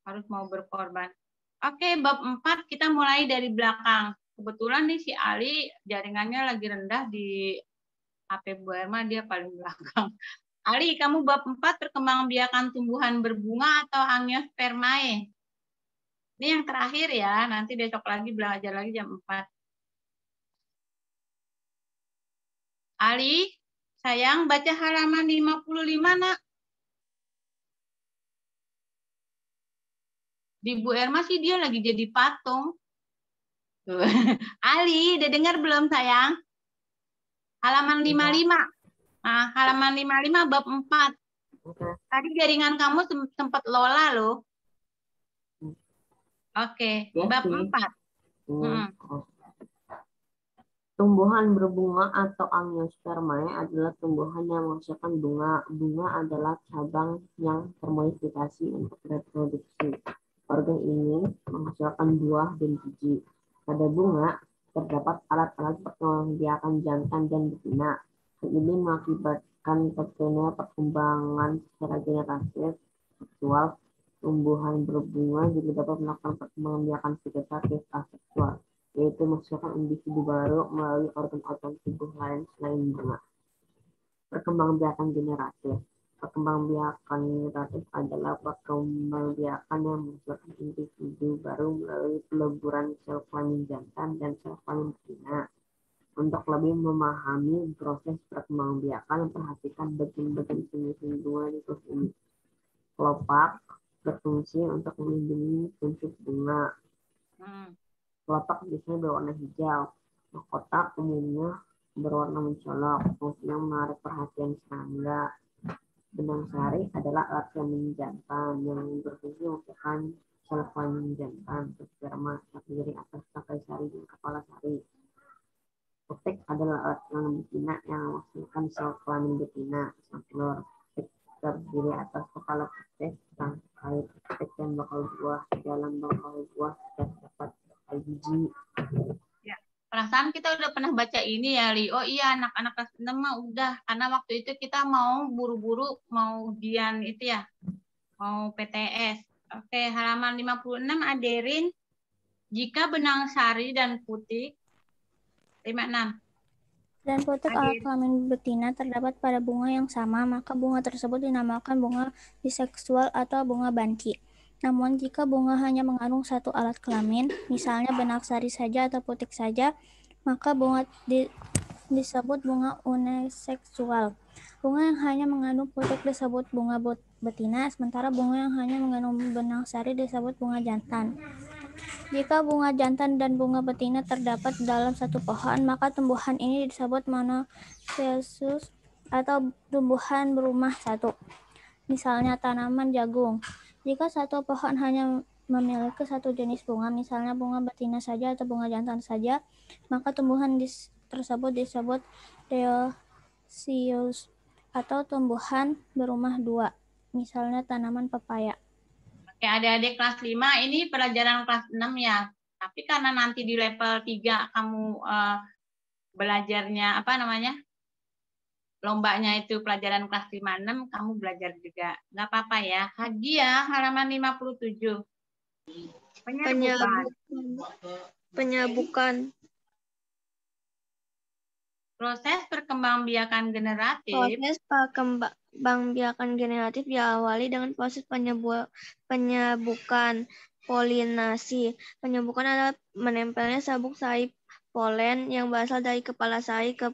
Harus mau berkorban. Oke, bab 4 kita mulai dari belakang. Kebetulan nih si Ali jaringannya lagi rendah di HP Bu Erma, dia paling belakang. Ali, kamu bab 4 perkembangbiakan tumbuhan berbunga atau angiospermae. Ini yang terakhir ya, nanti besok lagi belajar lagi jam 4. Ali, sayang baca halaman 55 nak. Di Bu Erma sih dia lagi jadi patung. Ali, udah dengar belum sayang? Halaman 55. Nah, halaman 55 bab 4. Tadi jaringan kamu sempat lola loh. Oke, bab 4. Tumbuhan berbunga atau angiospermae adalah tumbuhan yang menghasilkan bunga. Bunga adalah cabang yang termodifikasi untuk reproduksi. Organ ini menghasilkan buah dan biji. Pada bunga terdapat alat-alat perkembangbiakan jantan dan betina. Hal ini mengakibatkan terjadinya perkembangan secara generatif seksual. Tumbuhan berbunga juga dapat melakukan perkembangbiakan vegetatif aseksual, yaitu menghasilkan individu baru melalui organ-organ tubuh lain selain bunga. Perkembangbiakan generatif. Perkembangbiakan generatif adalah perkembangbiakan yang menghasilkan individu baru melalui peleburan sel kelamin jantan dan sel kelamin betina. Untuk lebih memahami proses perkembangbiakan, perhatikan bagian-bagian semi-semi bunga di tubuh ini. Kelopak berfungsi untuk melindungi kuncup bunga. Kelopak biasanya berwarna hijau. Mahkota umumnya berwarna mencolok, fungsinya menarik perhatian serangga. Benang sari adalah alat kelamin jantan yang berfungsi menghasilkan sel kelamin jantan, sperma, terdiri atas tangkai sari dan kepala sari. Putik adalah alat kelamin betina yang menghasilkan sel kelamin betina, sang telur. Putik terdiri atas kepala putik, tangkai putik, dan bakal buah. Dalam bakal buah terdapat bakal biji. Ya, perasaan kita udah pernah baca ini ya, Li. Oh iya, anak-anak kelas 6 mah udah. Karena waktu itu kita mau buru-buru, mau ujian itu ya, mau PTS. Oke, halaman 56 Aderin. Jika benang sari dan putik 56. Dan putik alat kelamin betina terdapat pada bunga yang sama, maka bunga tersebut dinamakan bunga biseksual atau bunga banci. Namun jika bunga hanya mengandung satu alat kelamin, misalnya benang sari saja atau putik saja, maka bunga disebut bunga uniseksual. Bunga yang hanya mengandung putik disebut bunga betina, sementara bunga yang hanya mengandung benang sari disebut bunga jantan. Jika bunga jantan dan bunga betina terdapat dalam satu pohon, maka tumbuhan ini disebut monoecious atau tumbuhan berumah satu. Misalnya tanaman jagung. Jika satu pohon hanya memiliki satu jenis bunga, misalnya bunga betina saja atau bunga jantan saja, maka tumbuhan tersebut disebut dioecious atau tumbuhan berumah dua, misalnya tanaman pepaya. Oke, adik-adik kelas 5 ini pelajaran kelas 6 ya. Tapi karena nanti di level 3 kamu belajarnya lombanya itu pelajaran kelas 5-6, kamu belajar juga. Nggak apa-apa ya. Hadiah halaman 57. Penyabukan. Proses perkembangbiakan generatif. Proses perkembangbiakan generatif diawali dengan proses penyabukan polinasi. Penyabukan adalah menempelnya sabuk sai polen yang berasal dari kepala sai ke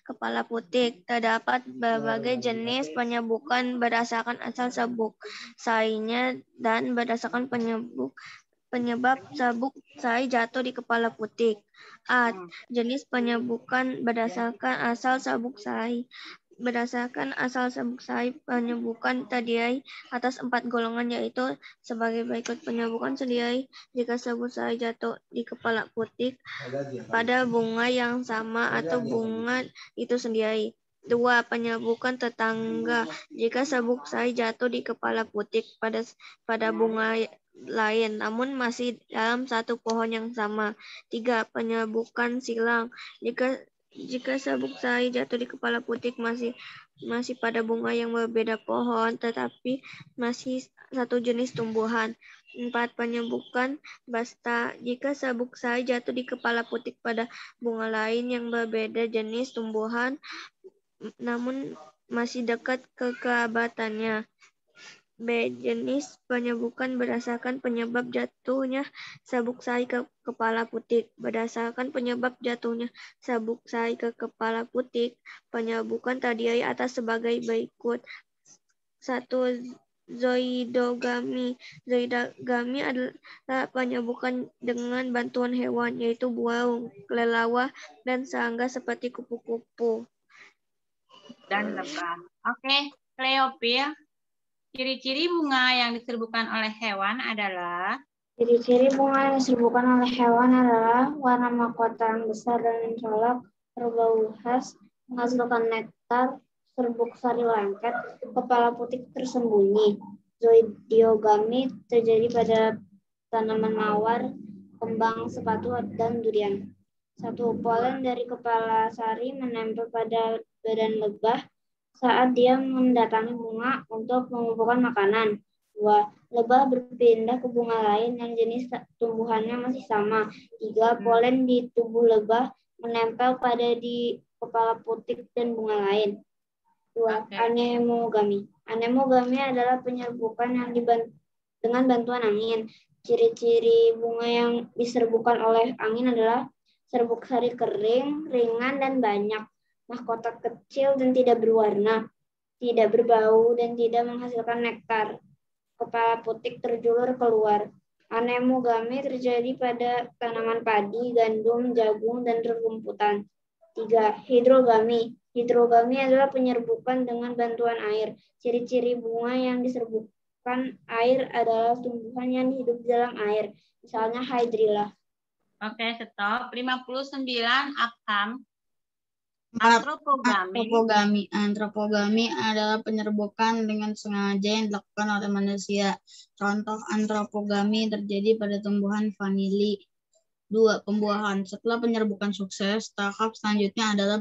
kepala putik. Terdapat berbagai jenis penyabukan berdasarkan asal sabuk sainya dan berdasarkan penyebab sabuk sai jatuh di kepala putik. A. Jenis penyabukan berdasarkan asal sabuk sai. Berdasarkan asal sabuk sai, penyabukan terdiri atas 4 golongan, yaitu sebagai berikut. Penyabukan sendiri jika sabuk sai jatuh di kepala putik pada bunga yang sama atau bunga itu sendiri. 2. Penyabukan tetangga jika sabuk sai jatuh di kepala putik pada bunga lain, namun masih dalam satu pohon yang sama. 3. Penyabukan silang jika sabuk sai jatuh di kepala putik masih pada bunga yang berbeda pohon, tetapi masih satu jenis tumbuhan. 4. Penyabukan basta jika sabuk sai jatuh di kepala putik pada bunga lain yang berbeda jenis tumbuhan, namun masih dekat kekerabatannya. B. Jenis penyabukan berdasarkan penyebab jatuhnya sabuk sai ke kepala putik. Berdasarkan penyebab jatuhnya sabuk sai ke kepala putik, penyabukan terdiri atas sebagai berikut. 1. Zoidogamy. Zoidogamy adalah penyabukan dengan bantuan hewan, yaitu burung, kelelawar, dan serangga seperti kupu-kupu Dan lebah. Oke, Cleopil. Ciri-ciri bunga yang diserbukan oleh hewan adalah? Ciri-ciri bunga yang diserbukan oleh hewan adalah warna mahkota yang besar dan mencolok, berbau khas, menghasilkan nektar, serbuk sari lengket, kepala putik tersembunyi. Zoidiogamy terjadi pada tanaman mawar, kembang sepatu, dan durian. 1. Polen dari kepala sari menempel pada badan lebah saat dia mendatangi bunga untuk mengumpulkan makanan. 2. Lebah berpindah ke bunga lain yang jenis tumbuhannya masih sama. 3. Polen di tubuh lebah menempel pada di kepala putik dan bunga lain. 2. Anemogamy. Anemogamy adalah penyerbukan yang dengan bantuan angin. Ciri-ciri bunga yang diserbukan oleh angin adalah serbuk sari kering, ringan, dan banyak. Mahkota kecil dan tidak berwarna, tidak berbau, dan tidak menghasilkan nektar. Kepala putik terjulur keluar. Anemogamy terjadi pada tanaman padi, gandum, jagung, dan rumputan. 3. Hidrogamy. Hidrogamy adalah penyerbukan dengan bantuan air. Ciri-ciri bunga yang diserbukan air adalah tumbuhan yang hidup di dalam air, misalnya hydrilla. Oke, stop. 59, Akam. Antropogami adalah penyerbukan dengan sengaja yang dilakukan oleh manusia. Contoh antropogami terjadi pada tumbuhan vanili. 2. Pembuahan. Setelah penyerbukan sukses, tahap selanjutnya adalah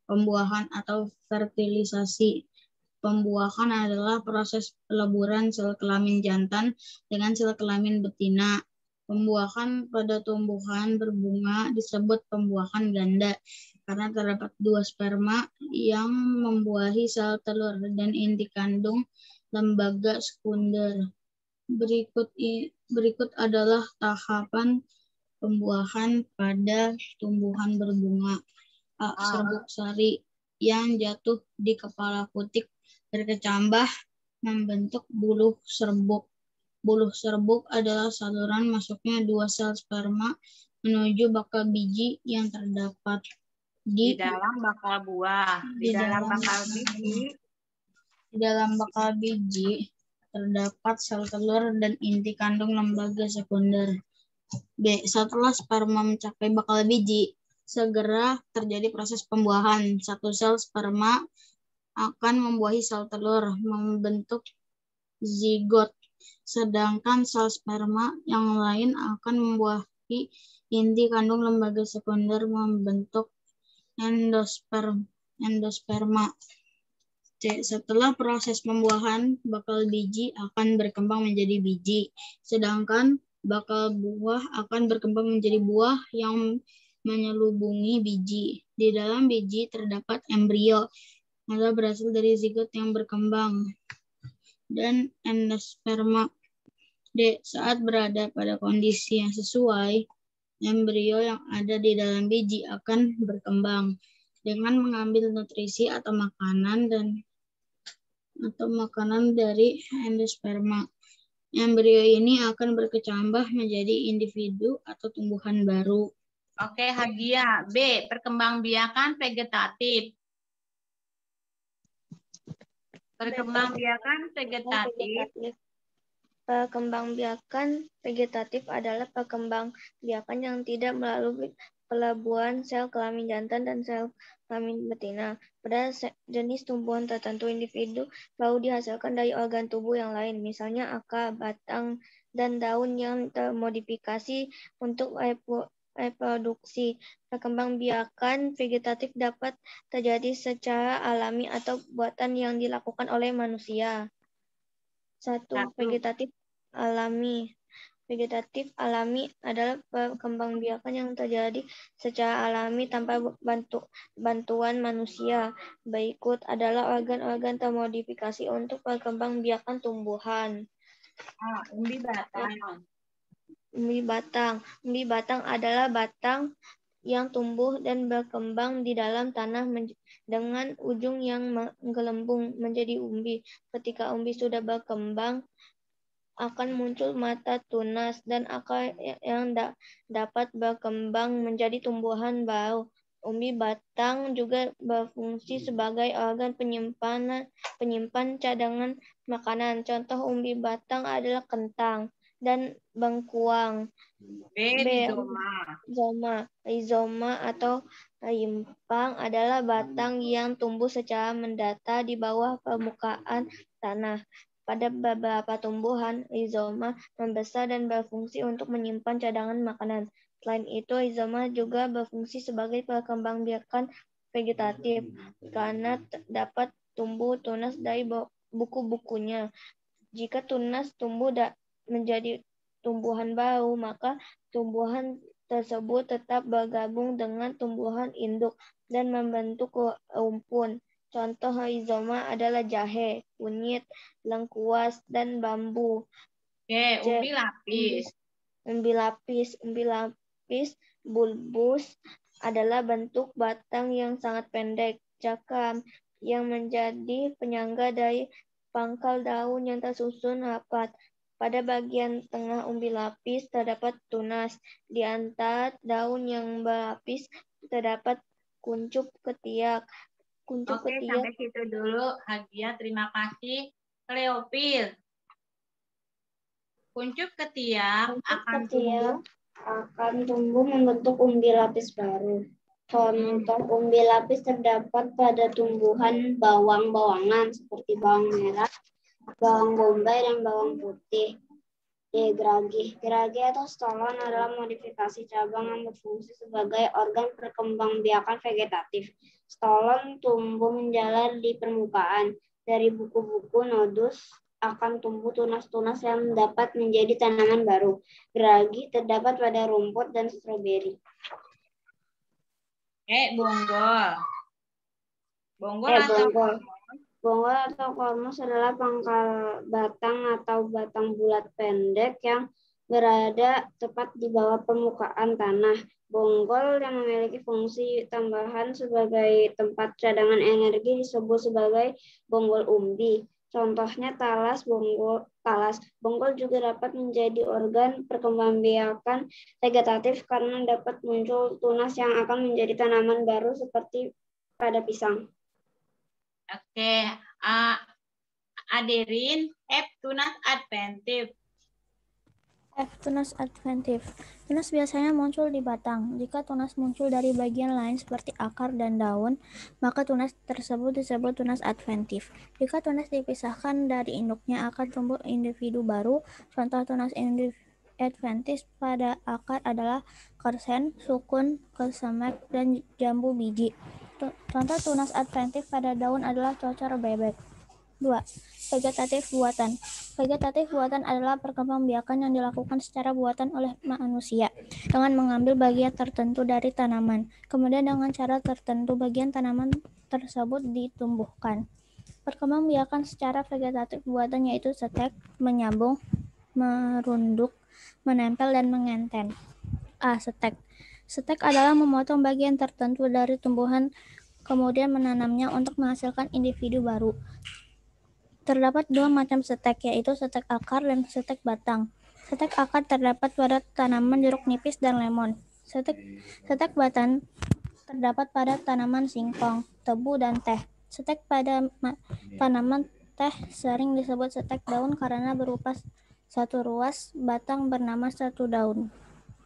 pembuahan atau fertilisasi. Pembuahan adalah proses peleburan sel kelamin jantan dengan sel kelamin betina. Pembuahan pada tumbuhan berbunga disebut pembuahan ganda karena terdapat 2 sperma yang membuahi sel telur dan inti kandung lembaga sekunder. Berikut adalah tahapan pembuahan pada tumbuhan berbunga. A. Serbuk sari yang jatuh di kepala putik berkecambah membentuk buluh serbuk. Buluh serbuk adalah saluran masuknya 2 sel sperma menuju bakal biji yang terdapat. Di dalam bakal buah. Di dalam bakal biji. Di dalam bakal biji terdapat sel telur dan inti kandung lembaga sekunder. B. Setelah sperma mencapai bakal biji, segera terjadi proses pembuahan. Satu sel sperma akan membuahi sel telur, membentuk zigot. Sedangkan sel sperma yang lain akan membuahi inti kandung lembaga sekunder, membentuk endosperma. C. Setelah proses pembuahan, bakal biji akan berkembang menjadi biji, sedangkan bakal buah akan berkembang menjadi buah yang menyelubungi biji. Di dalam biji terdapat embrio, adalah berasal dari zigot yang berkembang, dan endosperma. D. Saat berada pada kondisi yang sesuai, embrio yang ada di dalam biji akan berkembang dengan mengambil nutrisi atau makanan dari endosperma. Embrio ini akan berkecambah menjadi individu atau tumbuhan baru. Oke, Hagia. B. Perkembangbiakan vegetatif. Perkembangbiakan vegetatif. Perkembangbiakan vegetatif adalah perkembangbiakan yang tidak melalui pelabuhan sel kelamin jantan dan sel kelamin betina. Pada jenis tumbuhan tertentu, individu baru dihasilkan dari organ tubuh yang lain, misalnya akar, batang, dan daun yang termodifikasi untuk reproduksi. Perkembangbiakan vegetatif dapat terjadi secara alami atau buatan yang dilakukan oleh manusia. 1. Vegetatif alami. Vegetatif alami adalah perkembangbiakan yang terjadi secara alami tanpa bantuan manusia. Berikut adalah organ-organ termodifikasi untuk perkembangbiakan tumbuhan. Umbi batang. Umbi batang. Umbi batang adalah batang yang tumbuh dan berkembang di dalam tanah dengan ujung yang menggelembung menjadi umbi. Ketika umbi sudah berkembang, akan muncul mata tunas dan akar yang dapat berkembang menjadi tumbuhan baru. Umbi batang juga berfungsi sebagai organ penyimpan cadangan makanan. Contoh umbi batang adalah kentang dan bengkuang. B. Rizoma. Rizoma atau rimpang adalah batang yang tumbuh secara mendatar di bawah permukaan tanah. Pada beberapa tumbuhan, rizoma membesar dan berfungsi untuk menyimpan cadangan makanan. Selain itu, rizoma juga berfungsi sebagai perkembangbiakan vegetatif karena dapat tumbuh tunas dari buku-bukunya. Jika tunas tumbuh menjadi tumbuhan baru, maka tumbuhan tersebut tetap bergabung dengan tumbuhan induk dan membentuk rumpun. Contoh rizoma adalah jahe, kunyit, lengkuas, dan bambu. Umbi lapis. Umbi lapis bulbus adalah bentuk batang yang sangat pendek, cakram, yang menjadi penyangga dari pangkal daun yang tersusun rapat. Pada bagian tengah umbi lapis terdapat tunas. Di antara daun yang berlapis terdapat kuncup ketiak. Oke, sampai situ dulu, Hagia. Terima kasih. Cleopil. Kuncup ketiak akan tumbuh membentuk umbi lapis baru. Contoh umbi lapis terdapat pada tumbuhan bawang-bawangan seperti bawang merah, bawang bombay, dan bawang putih. Geragi. Geragi atau stolon adalah modifikasi cabang yang berfungsi sebagai organ perkembangbiakan vegetatif. Stolon tumbuh menjalar di permukaan. Dari buku-buku nodus akan tumbuh tunas-tunas yang dapat menjadi tanaman baru. Geragi terdapat pada rumput dan stroberi. Bonggol. Bonggol atau kormos adalah pangkal batang atau batang bulat pendek yang berada tepat di bawah permukaan tanah. Bonggol yang memiliki fungsi tambahan sebagai tempat cadangan energi disebut sebagai bonggol umbi. Contohnya talas, bonggol juga dapat menjadi organ perkembangbiakan vegetatif karena dapat muncul tunas yang akan menjadi tanaman baru seperti pada pisang. Oke, Aderin, F. Tunas adventif. F. Tunas adventif. Tunas biasanya muncul di batang. Jika tunas muncul dari bagian lain seperti akar dan daun, maka tunas tersebut disebut tunas adventif. Jika tunas dipisahkan dari induknya akan tumbuh individu baru. Contoh tunas adventif pada akar adalah kersen, sukun, kesemek, dan jambu biji. Contoh tunas adventif pada daun adalah cocor bebek. 2. Vegetatif buatan. Vegetatif buatan adalah perkembangbiakan yang dilakukan secara buatan oleh manusia dengan mengambil bagian tertentu dari tanaman. Kemudian dengan cara tertentu bagian tanaman tersebut ditumbuhkan. Perkembangbiakan secara vegetatif buatan yaitu setek, menyambung, merunduk, menempel, dan mengenten. A. Setek. Setek adalah memotong bagian tertentu dari tumbuhan kemudian menanamnya untuk menghasilkan individu baru. Terdapat dua macam setek, yaitu setek akar dan setek batang. Setek akar terdapat pada tanaman jeruk nipis dan lemon. Setek batang terdapat pada tanaman singkong, tebu, dan teh. Setek pada tanaman teh sering disebut setek daun karena berupa satu ruas batang bernama satu daun.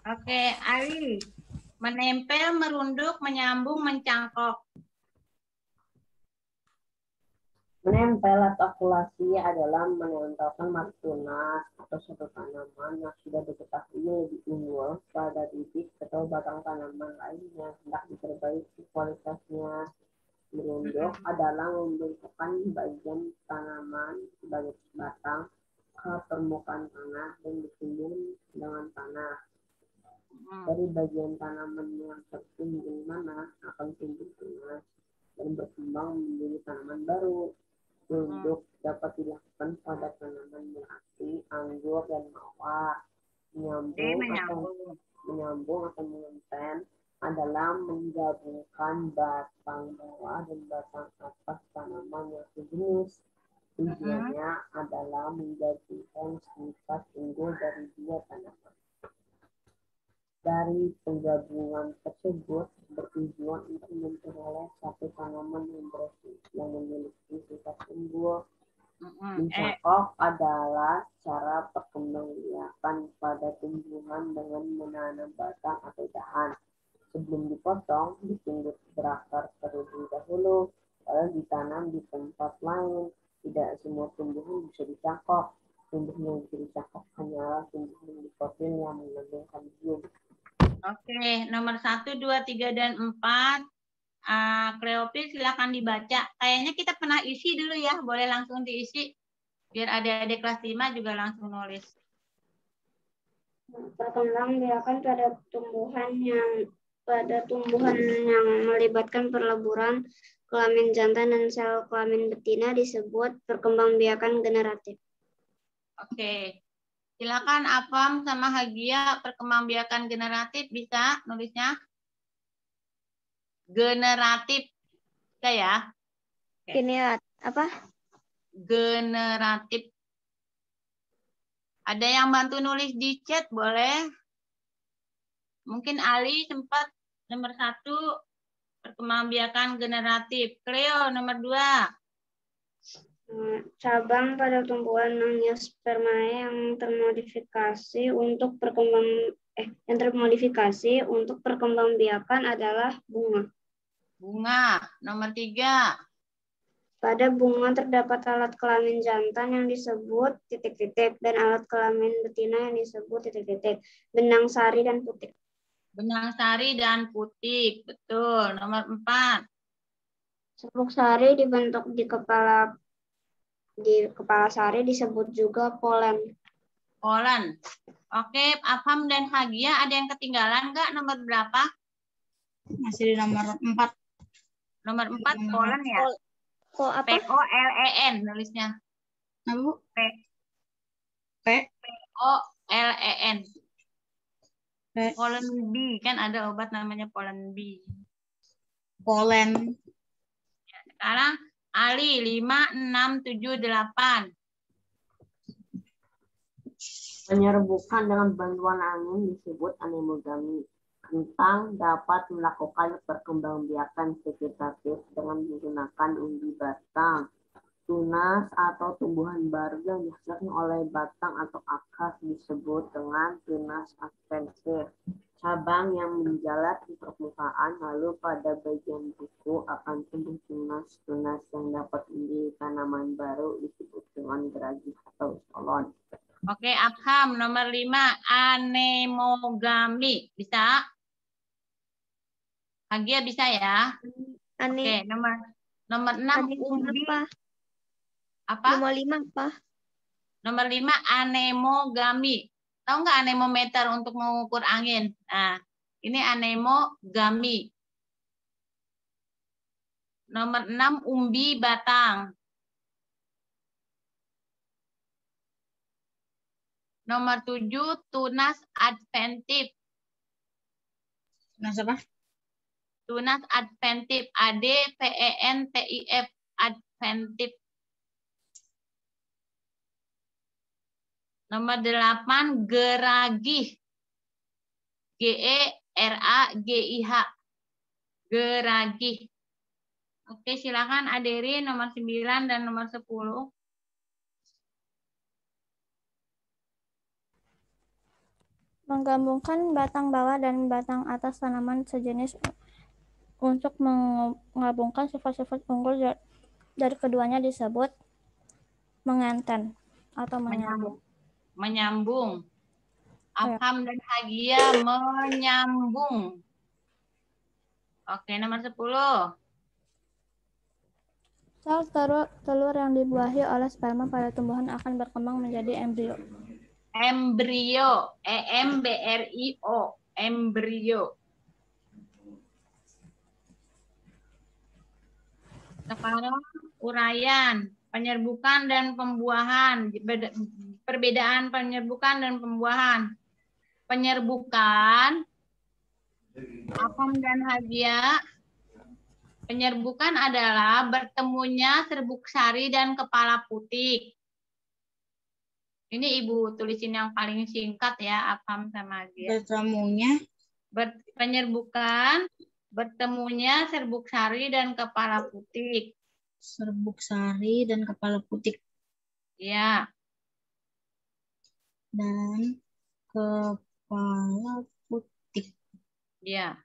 Oke, Ali. Menempel, merunduk, menyambung, mencangkok. Menempel atau akulasi adalah menempelkan tunas atau suatu tanaman yang sudah diketahui lebih unggul pada bibit atau batang tanaman lain yang hendak diperbaiki kualitasnya. Merunduk adalah membengkokkan bagian tanaman sebagai batang ke permukaan tanah dan ditimbun dengan tanah. Dari bagian tanaman yang tertimbun tanah akan tumbuh tunas dan berkembang menjadi tanaman baru. Merunduk dapat dilakukan pada tanaman melati, anggur, dan mawar. Menyambung atau mengenten adalah menggabungkan batang bawah dan batang atas tanaman yang sejenis. Tujuannya adalah menjadikan sifat unggul dari dua tanaman. Dari penggabungan tersebut bertujuan untuk memperoleh satu tanaman yang memiliki sifat unggul. Mencangkok adalah cara perkembangbiakan pada tumbuhan dengan menanam batang atau dahan. Sebelum dipotong, ditunggu berakar terlebih dahulu, lalu ditanam di tempat lain. Tidak semua tumbuhan bisa dicangkok. Tumbuhan yang bisa dicangkok hanyalah tumbuhan dikotil yang mengandung kalium. Oke, nomor 1, 2, 3, dan 4. Cleopil silakan dibaca. Kayaknya kita pernah isi dulu ya, boleh langsung diisi. Biar adik-adik kelas 5 juga langsung nulis. Perkembangbiakan pada tumbuhan yang melibatkan peleburan kelamin jantan dan sel kelamin betina disebut perkembangbiakan generatif. Oke. Silakan Afam sama Hagia, perkembangbiakan generatif bisa nulisnya? Generatif. Bisa ya? Ini apa? Generatif. Ada yang bantu nulis di chat boleh? Mungkin Ali sempat nomor 1, perkembangbiakan generatif. Cleo nomor 2. Cabang pada tumbuhan Angiospermae yang termodifikasi untuk perkembangbiakan adalah bunga. Bunga nomor 3. Pada bunga terdapat alat kelamin jantan yang disebut titik-titik dan alat kelamin betina yang disebut titik-titik. Benang sari dan putik. Benang sari dan putik, betul. Nomor 4. Serbuk sari dibentuk di kepala sari disebut juga polen. Polen. Oke, Afham dan Hagia ada yang ketinggalan nggak? Nomor berapa? Masih di nomor 4. Nomor 4 polen ya? P-O-L-E-N nulisnya. Apa, Bu? P-O-L-E-N. Polen B, kan ada obat namanya polen B. Polen. Sekarang Ali 5, 6, 7, 8. Penyerbukan dengan bantuan angin disebut anemogami. Kentang dapat melakukan perkembangbiakan vegetatif dengan menggunakan umbi batang. Tunas atau tumbuhan baru yang dihasilkan oleh batang atau akar disebut dengan tunas adventire. Cabang yang menjalar di permukaan, lalu pada bagian buku akan tumbuh tunas-tunas yang dapat menjadi tanaman baru disebut dengan geragi atau stolon. Oke, Abham nomor 5, anemogami. Bisa? Agia bisa ya? Oke, nomor 6, umbi. Apa? Nomor 5 apa? Nomor 5, anemogami. Tahu nggak anemometer untuk mengukur angin? Nah, ini anemogami. Nomor 6, umbi batang. Nomor 7, tunas adventif. Tunas apa? Tunas adventif. ADVENTIF. Adventif. Nomor 8, geragih. GERAGIH. Geragih. Oke, silakan Aderi nomor 9 dan nomor 10. Menggabungkan batang bawah dan batang atas tanaman sejenis untuk menggabungkan sifat-sifat unggul dari keduanya disebut mengenten atau menyambung. Menyambung. Afham dan Hagia menyambung. Oke, nomor 10. Sel telur yang dibuahi oleh sperma pada tumbuhan akan berkembang menjadi embrio. Embrio. EMBRIO. Embrio. Sekarang uraian, penyerbukan dan pembuahan. Perbedaan penyerbukan dan pembuahan. Penyerbukan, Afham dan Hagia, penyerbukan adalah bertemunya serbuk sari dan kepala putih. Ini Ibu tulisin yang paling singkat ya, Afham sama Hagia. Penyerbukan, bertemunya serbuk sari dan kepala putih. Serbuk sari dan kepala putih. Ya. Dan kepala putih. Ya.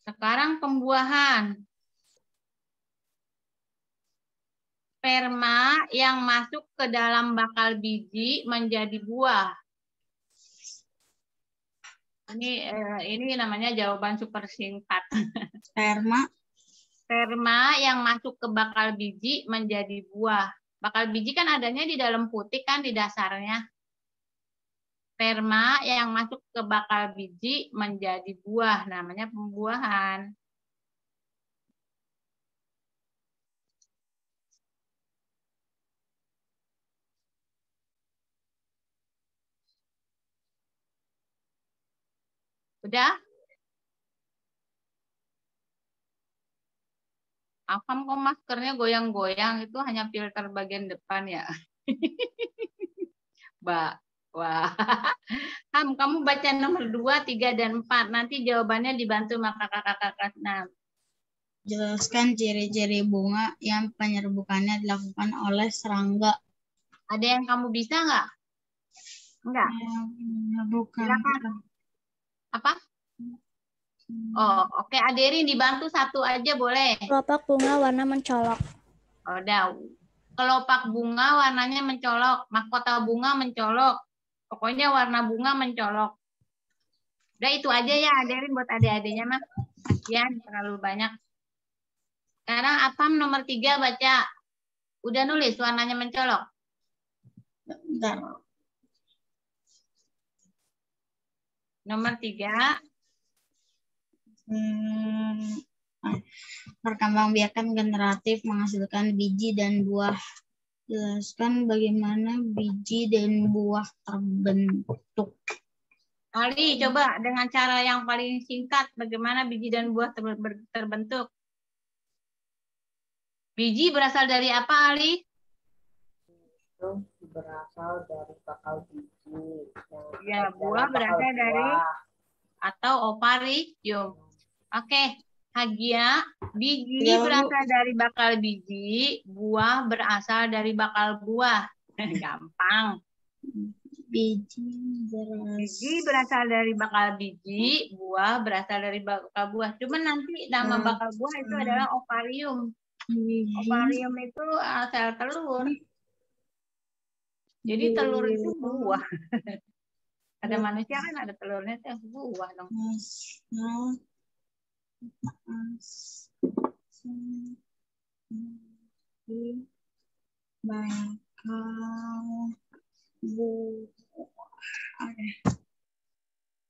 Sekarang pembuahan. Sperma yang masuk ke dalam bakal biji menjadi buah. Ini namanya jawaban super singkat. Sperma yang masuk ke bakal biji menjadi buah. Bakal biji kan adanya di dalam putih kan di dasarnya. Sperma yang masuk ke bakal biji menjadi buah, namanya pembuahan. Udah? Afham kok maskernya goyang-goyang, itu hanya filter bagian depan ya. Mbak, wah. Ham, kamu baca nomor 2, 3, dan 4. Nanti jawabannya dibantu sama kakak-kakak kelas 6. Jelaskan ciri-ciri bunga yang penyerbukannya dilakukan oleh serangga. Ada yang kamu bisa nggak? Enggak? Bukan. Silakan. Apa? Oh, oke. Aderin dibantu satu aja boleh. Kelopak bunga warna mencolok. Oh, udah. Kelopak bunga warnanya mencolok. Mahkota bunga mencolok. Pokoknya warna bunga mencolok. Udah itu aja ya Aderin buat adik-adiknya mah. Kasihan terlalu banyak. Sekarang Afham nomor 3 baca. Udah nulis warnanya mencolok? Bentar. Nomor 3. Perkembangbiakan generatif menghasilkan biji dan buah. Jelaskan bagaimana biji dan buah terbentuk. Ali, coba dengan cara yang paling singkat bagaimana biji dan buah terbentuk. Biji berasal dari apa, Ali? Itu berasal dari bakal biji. Ya, buah berasal dari atau ovarium. Oke, Hagia, biji berasal dari bakal biji, buah berasal dari bakal buah. Gampang. Biji berasal dari bakal biji, buah berasal dari bakal buah. Cuma nanti nama bakal buah itu adalah ovarium. Ovarium itu sel telur. Jadi telur itu buah. Ada manusia kan ada telurnya itu buah dong.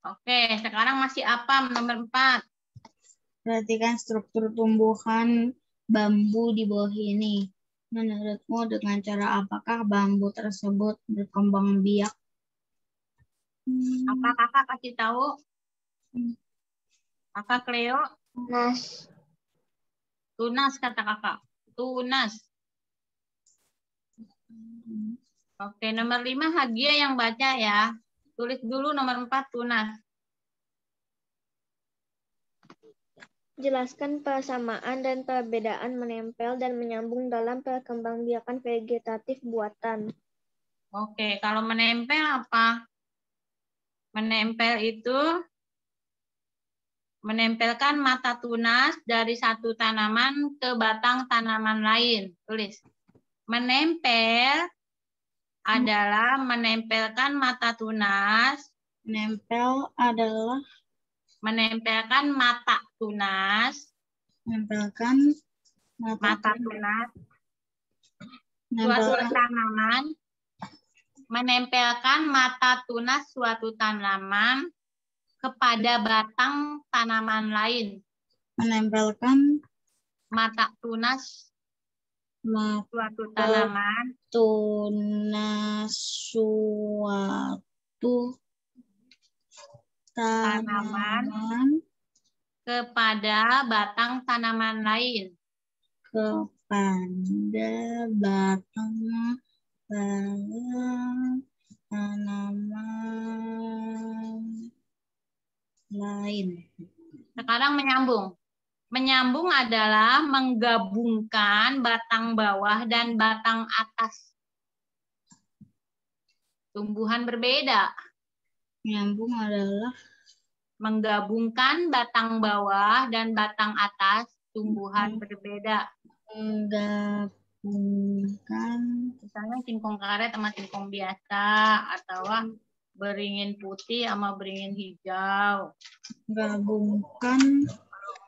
Oke, sekarang masih apa nomor 4? Perhatikan struktur tumbuhan bambu di bawah ini. Menurutmu dengan cara apakah bambu tersebut berkembang biak? Apa kakak kasih tahu? Kakak Cleo? Tunas. Tunas kata kakak. Tunas. Oke, nomor 5 Hagia yang baca ya. Tulis dulu nomor 4 tunas. Jelaskan persamaan dan perbedaan menempel dan menyambung dalam perkembangbiakan vegetatif buatan. Oke, kalau menempel apa? Menempel itu menempelkan mata tunas dari satu tanaman ke batang tanaman lain. Tulis. Menempel adalah menempelkan mata tunas. Menempel adalah menempelkan mata tunas. menempelkan mata tunas. Suatu tanaman. Menempelkan mata tunas suatu tanaman kepada batang tanaman lain. Menempelkan mata tunas suatu tanaman. Tunas suatu tanaman kepada batang tanaman lain. Kepada batang tanaman lain. Sekarang menyambung. Menyambung adalah menggabungkan batang bawah dan batang atas. Tumbuhan berbeda. Menyambung adalah menggabungkan batang bawah dan batang atas tumbuhan berbeda. Menggabungkan misalnya singkong karet sama singkong biasa atau beringin putih sama beringin hijau. Menggabungkan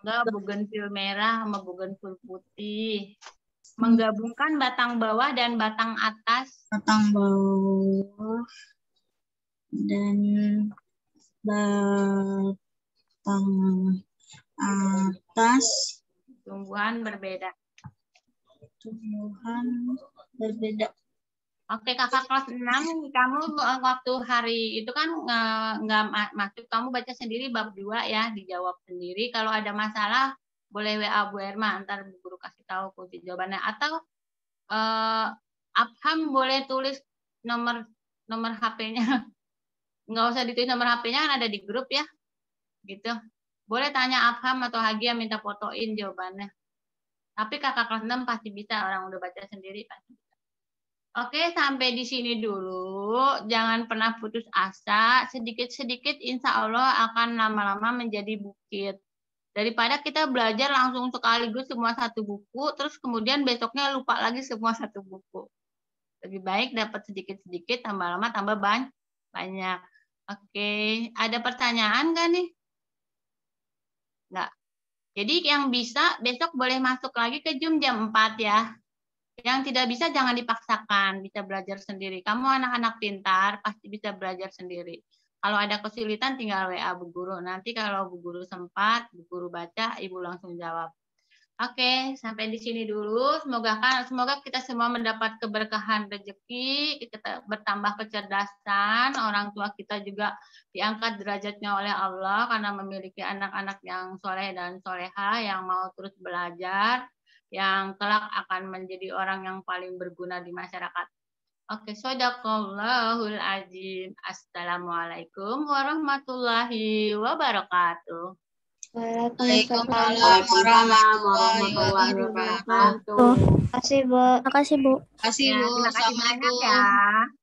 enggak bugenvil merah sama bugenvil putih. Menggabungkan batang bawah dan batang atas. Batang bawah dan batang atas tumbuhan berbeda. Tumbuhan berbeda. Oke, kakak kelas 6, kamu waktu hari itu kan nggak masuk, kamu baca sendiri bab 2 ya, dijawab sendiri. Kalau ada masalah, boleh WA Bu Erma, ntar Bu Guru kasih tahu kunci jawabannya. Atau Abham boleh tulis nomor HP-nya. Nggak usah ditulis nomor HP-nya, kan ada di grup ya. Gitu. Boleh tanya Abham atau Hagia minta fotoin jawabannya. Tapi kakak kelas 6 pasti bisa, orang udah baca sendiri pasti bisa. Oke, sampai di sini dulu. Jangan pernah putus asa. Sedikit-sedikit insya Allah akan lama-lama menjadi bukit. Daripada kita belajar langsung sekaligus semua satu buku, terus kemudian besoknya lupa lagi semua satu buku. Lebih baik dapat sedikit-sedikit, tambah lama tambah banyak. Oke, ada pertanyaan nggak nih? Nggak. Jadi yang bisa besok boleh masuk lagi ke Zoom jam 4 ya. Yang tidak bisa jangan dipaksakan, bisa belajar sendiri. Kamu anak-anak pintar, pasti bisa belajar sendiri. Kalau ada kesulitan tinggal WA Bu Guru. Nanti kalau Bu Guru sempat, Bu Guru baca, Ibu langsung jawab. Oke, sampai di sini dulu. Semoga kita semua mendapat keberkahan rezeki, kita bertambah kecerdasan, orang tua kita juga diangkat derajatnya oleh Allah karena memiliki anak-anak yang soleh dan soleha yang mau terus belajar. yang kelak akan menjadi orang yang paling berguna di masyarakat. Oke, shadaqallahul azim. Assalamualaikum warahmatullahi wabarakatuh. Waalaikumsalam Waalaikumsalam warahmatullahi warahmatullahi wabarakatuh. Terima kasih, Bu. Makasih, Bu. Terima kasih, Ya, Bu. terima kasih banyak Assalamualaikum. ya.